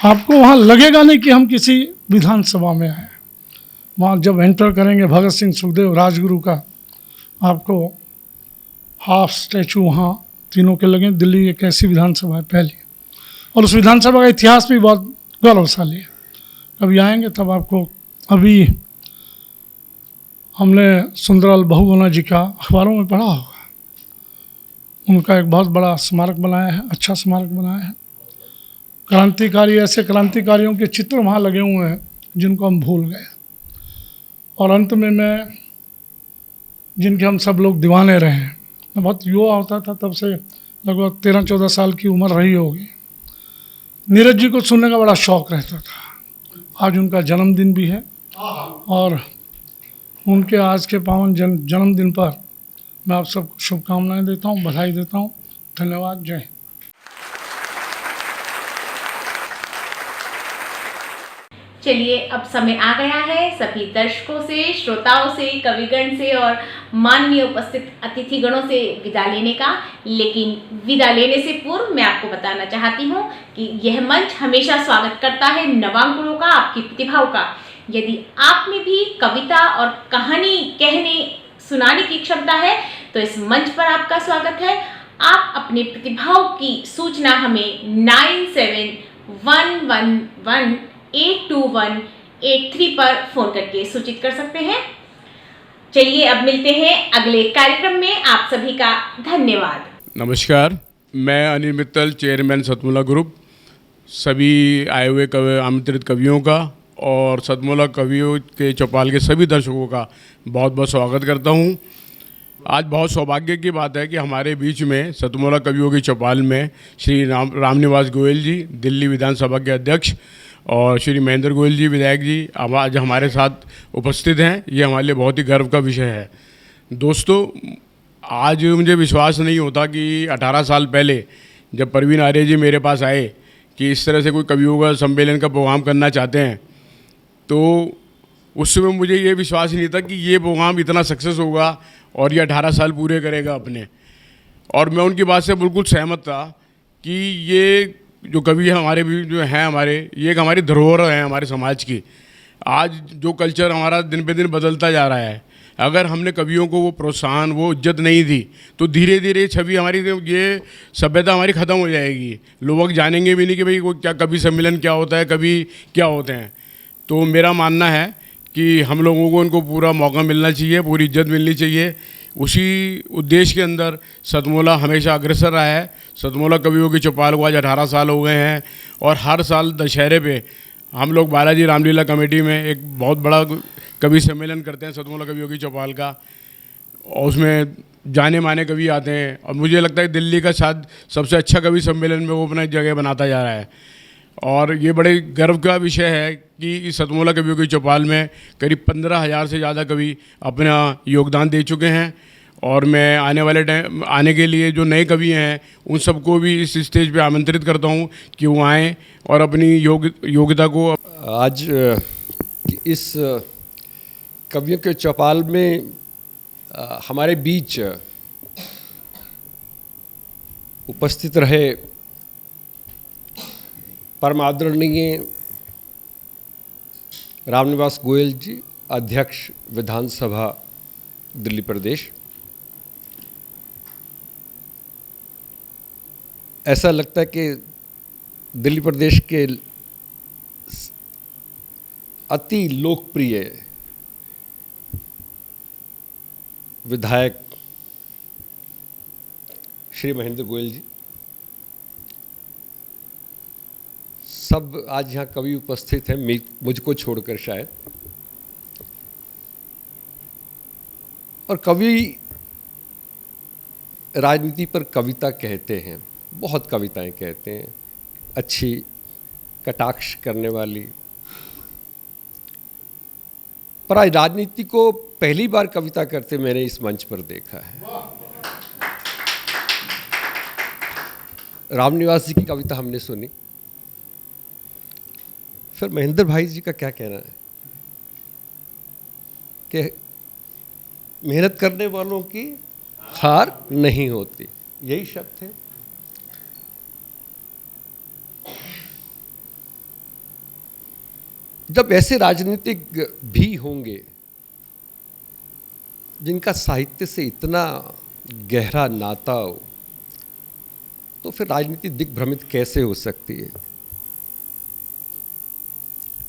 आपको वहाँ लगेगा नहीं कि हम किसी विधानसभा में आए। वहाँ जब एंटर करेंगे भगत सिंह सुखदेव राजगुरु का, आपको हाफ स्टैचू वहाँ तीनों के लगे। दिल्ली एक ऐसी विधानसभा है पहली, और उस विधानसभा का इतिहास भी बहुत गौरवशाली है। कभी आएंगे तब आपको, अभी हमने सुंदरलाल बहुगुणा जी का अखबारों में पढ़ा होगा, उनका एक बहुत बड़ा स्मारक बनाया है, अच्छा स्मारक बनाया है। क्रांतिकारी, ऐसे क्रांतिकारियों के चित्र वहाँ लगे हुए हैं जिनको हम भूल गए। और अंत में मैं, जिनके हम सब लोग दीवाने रहे हैं, मैं बहुत युवा होता था तब से, लगभग 13-14 साल की उम्र रही होगी। नीरज जी को सुनने का बड़ा शौक़ रहता था। आज उनका जन्मदिन भी है, और उनके आज के पावन जन्मदिन पर मैं आप सबको शुभकामनाएं देता हूं, बधाई देता हूं। धन्यवाद, जय हिंद। चलिए, अब समय आ गया है सभी दर्शकों से, श्रोताओं से, कविगण से और माननीय उपस्थित अतिथिगणों से विदा लेने का। लेकिन विदा लेने से पूर्व मैं आपको बताना चाहती हूँ कि यह मंच हमेशा स्वागत करता है नवांकुरों का, आपकी प्रतिभाओं का। यदि आप में भी कविता और कहानी कहने सुनाने की क्षमता है तो इस मंच पर आपका स्वागत है। आप अपनी प्रतिभाओं की सूचना हमें 9711182183 पर फोन करके सूचित कर सकते हैं। चलिए, अब मिलते हैं अगले कार्यक्रम में। आप सभी का धन्यवाद। नमस्कार, मैं अनिल मित्तल, चेयरमैन सतमोला ग्रुप, सभी आए हुए आमंत्रित कवियों का और सतमोला कवियों के चौपाल के सभी दर्शकों का बहुत बहुत स्वागत करता हूं। आज बहुत सौभाग्य की बात है कि हमारे बीच में सतमोला कवियों की चौपाल में श्री रामनिवास गोयल जी, दिल्ली विधानसभा के अध्यक्ष, और श्री महेंद्र गोयल जी, विधायक जी, आज हमारे साथ उपस्थित हैं। ये हमारे लिए बहुत ही गर्व का विषय है। दोस्तों, आज मुझे विश्वास नहीं होता कि 18 साल पहले जब परवीन आर्य जी मेरे पास आए कि इस तरह से कोई कवियों का सम्मेलन का प्रोग्राम करना चाहते हैं, तो उस समय मुझे ये विश्वास ही नहीं था कि ये प्रोग्राम इतना सक्सेस होगा और ये 18 साल पूरे करेगा अपने। और मैं उनकी बात से बिल्कुल सहमत था कि ये जो कवि हमारे भी जो हैं हमारे, ये एक हमारी धरोहर है हमारे समाज की। आज जो कल्चर हमारा दिन पे दिन बदलता जा रहा है, अगर हमने कवियों को वो प्रोत्साहन, वो इज्जत नहीं दी, तो धीरे धीरे छवि हमारी, ये सभ्यता हमारी ख़त्म हो जाएगी। लोग जानेंगे भी नहीं कि भाई वो क्या कवि सम्मेलन क्या होता है, कवि क्या होते हैं। तो मेरा मानना है कि हम लोगों को उनको पूरा मौका मिलना चाहिए, पूरी इज्जत मिलनी चाहिए। उसी उद्देश्य के अंदर सतमोला हमेशा अग्रसर रहा है। सतमोला कवियों की चौपाल को आज 18 साल हो गए हैं और हर साल दशहरे पे हम लोग बालाजी रामलीला कमेटी में एक बहुत बड़ा कवि सम्मेलन करते हैं सतमोला कवियों की चौपाल का, और उसमें जाने माने कवि आते हैं। और मुझे लगता है दिल्ली का शायद सबसे अच्छा कवि सम्मेलन में वो अपना जगह बनाता जा रहा है। और ये बड़े गर्व का विषय है कि इस सतमोला कवियों की चौपाल में करीब 15,000 से ज़्यादा कवि अपना योगदान दे चुके हैं। और मैं आने वाले टाइम, आने के लिए जो नए कवि हैं उन सबको भी इस स्टेज पे आमंत्रित करता हूँ कि वो आएँ और अपनी योग्यता को। आज इस कवियों के चौपाल में हमारे बीच उपस्थित रहे परम आदरणीय रामनिवास गोयल जी, अध्यक्ष विधानसभा दिल्ली प्रदेश। ऐसा लगता है कि दिल्ली प्रदेश के अति लोकप्रिय विधायक श्री महेंद्र गोयल जी, सब आज यहाँ कवि उपस्थित हैं, मुझको छोड़कर शायद। और कवि राजनीति पर कविता कहते हैं, बहुत कविताएं कहते हैं, अच्छी कटाक्ष करने वाली। पर आज राजनीति को पहली बार कविता करते मैंने इस मंच पर देखा है। रामनिवास जी की कविता हमने सुनी, फिर महेंद्र भाई जी का क्या कहना है कि मेहनत करने वालों की हार नहीं होती, यही शब्द थे। जब ऐसे राजनीतिक भी होंगे जिनका साहित्य से इतना गहरा नाता हो, तो फिर राजनीति दिग्भ्रमित कैसे हो सकती है।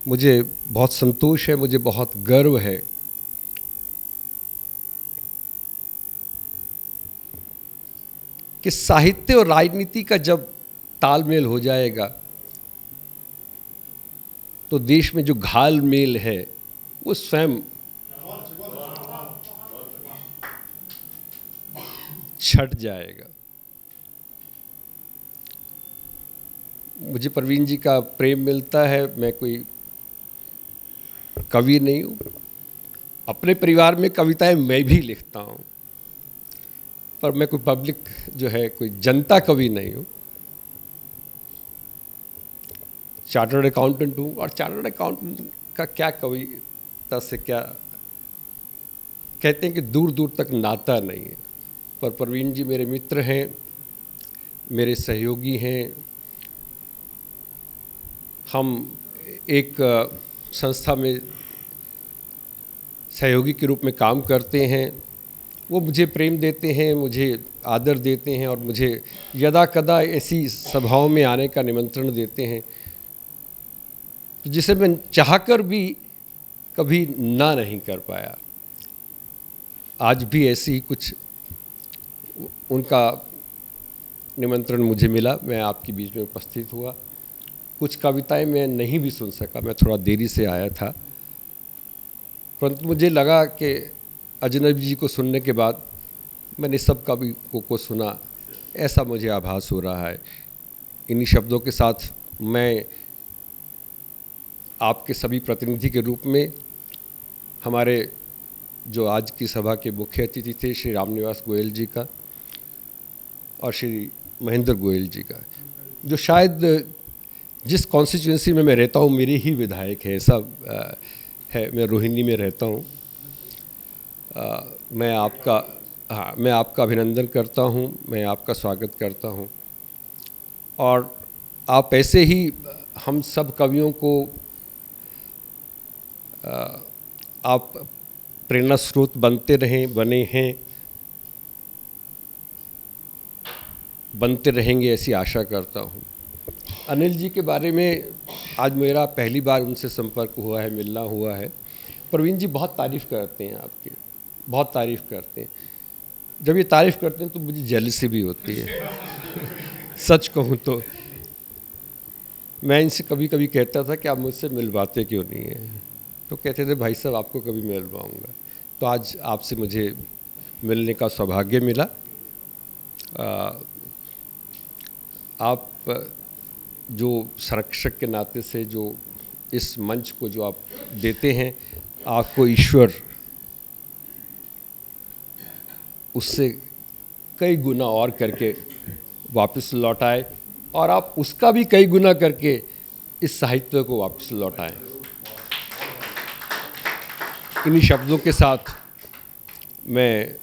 मुझे बहुत संतोष है, मुझे बहुत गर्व है कि साहित्य और राजनीति का जब तालमेल हो जाएगा तो देश में जो घालमेल है वो स्वयं छट जाएगा। मुझे परवीन जी का प्रेम मिलता है। मैं कोई कवि नहीं हूँ, अपने परिवार में कविताएं मैं भी लिखता हूँ, पर मैं कोई पब्लिक जो है, कोई जनता कवि नहीं हूँ। चार्टर्ड अकाउंटेंट हूँ, और चार्टर्ड अकाउंटेंट का क्या कविता से क्या, कहते हैं कि दूर दूर तक नाता नहीं है। पर परवीन जी मेरे मित्र हैं, मेरे सहयोगी हैं। हम एक संस्था में सहयोगी के रूप में काम करते हैं। वो मुझे प्रेम देते हैं, मुझे आदर देते हैं, और मुझे यदा कदा ऐसी सभाओं में आने का निमंत्रण देते हैं जिसे मैं चाहकर भी कभी ना नहीं कर पाया। आज भी ऐसी ही कुछ उनका निमंत्रण मुझे मिला, मैं आपके बीच में उपस्थित हुआ। कुछ कविताएं मैं नहीं भी सुन सका, मैं थोड़ा देरी से आया था, परंतु मुझे लगा कि अजनबी जी को सुनने के बाद मैंने सब कवियों को सुना, ऐसा मुझे आभास हो रहा है। इन्हीं शब्दों के साथ मैं आपके सभी प्रतिनिधि के रूप में, हमारे जो आज की सभा के मुख्य अतिथि थे श्री रामनिवास गोयल जी का, और श्री महेंद्र गोयल जी का, जो शायद जिस कॉन्स्टिट्यूंसी में मैं रहता हूँ मेरे ही विधायक है, ऐसा है। मैं रोहिणी में रहता हूँ। मैं आपका अभिनंदन करता हूँ, मैं आपका स्वागत करता हूँ। और आप ऐसे ही हम सब कवियों को आप प्रेरणा स्रोत बने हैं, बनते रहेंगे, ऐसी आशा करता हूँ। अनिल जी के बारे में आज मेरा पहली बार उनसे संपर्क हुआ है, मिलना हुआ है। प्रवीण जी बहुत तारीफ़ करते हैं आपकी, बहुत तारीफ़ करते हैं। जब ये तारीफ़ करते हैं तो मुझे जेलसी भी होती है सच कहूँ तो। मैं इनसे कभी कभी कहता था कि आप मुझसे मिलवाते क्यों नहीं हैं, तो कहते थे भाई साहब आपको कभी मिलवाऊँगा। तो आज आपसे मुझे मिलने का सौभाग्य मिला। आप जो संरक्षक के नाते से जो इस मंच को जो आप देते हैं, आपको ईश्वर उससे कई गुना और करके वापस लौटाए, और आप उसका भी कई गुना करके इस साहित्य को वापस लौटाएं। इन्हीं शब्दों के साथ मैं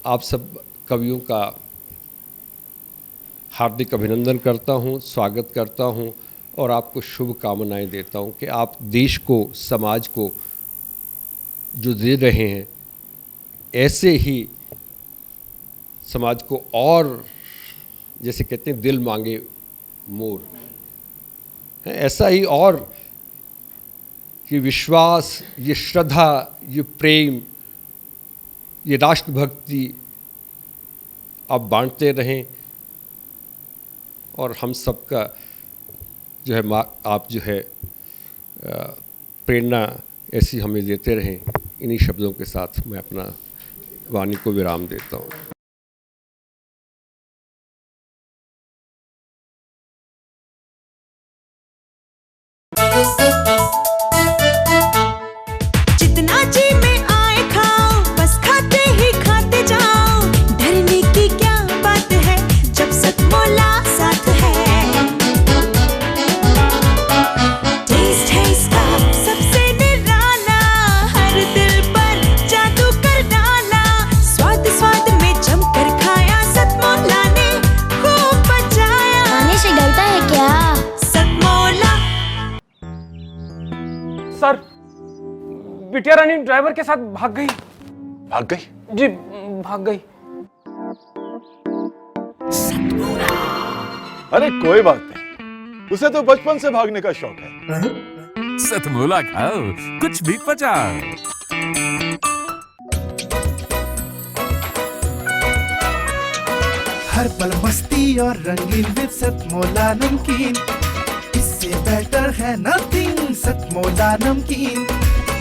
आप सब कवियों का हार्दिक अभिनंदन करता हूं, स्वागत करता हूं, और आपको शुभकामनाएं देता हूं कि आप देश को, समाज को जो दे रहे हैं, ऐसे ही समाज को और, जैसे कहते हैं दिल मांगे मोर, ऐसा ही और ये विश्वास, ये श्रद्धा, ये प्रेम, ये राष्ट्रभक्ति आप बांटते रहें, और हम सबका जो है आप जो है प्रेरणा ऐसी हमें देते रहें। इन्हीं शब्दों के साथ मैं अपना वाणी को विराम देता हूँ। जितना जी में आए खाओ, बस खाते ही खाते जाओ। डरने की क्या बात है जब सतमोला साथ है। टेस्ट है इसका सबसे निराला, हर दिल पर जादू कर डाला। स्वाद स्वाद में जमकर खाया, सतमोला ने खूब बचाया। खाने से डरता है क्या? सतमोला। सर, बिटिया रानी ड्राइवर के साथ भाग गई। भाग गई? जी, भाग गई। अरे कोई बात नहीं, उसे तो बचपन से भागने का शौक है। सतमोला खाओ, कुछ भी पचाओ। हर पल मस्ती और रंगीन विद सतमोला नमकीन, इससे बेटर है नथिंग। सतमोला नमकीन,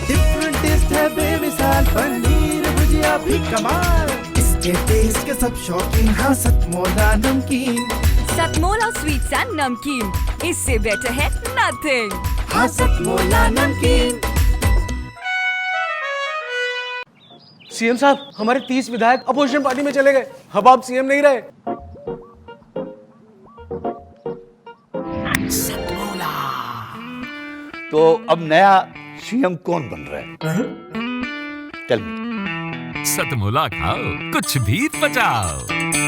डिफरेंट टेस्ट है बेमिसाल, पनीर भुजिया भी कमाल। इसके टेस्ट के सब शौकीन, हाँ सतमोला नमकीन। सतमोला स्वीट्स एंड नमकीन, इससे बेटर है नथिंग। हाँ सतमोला नमकीन। सीएम साहब, हमारे 30 विधायक अपोजिशन पार्टी में चले गए। अब आप सीएम नहीं रहे। तो अब नया सीएम कौन बन रहा है? Tell me. सतमोला खाओ, कुछ भी पचाओ।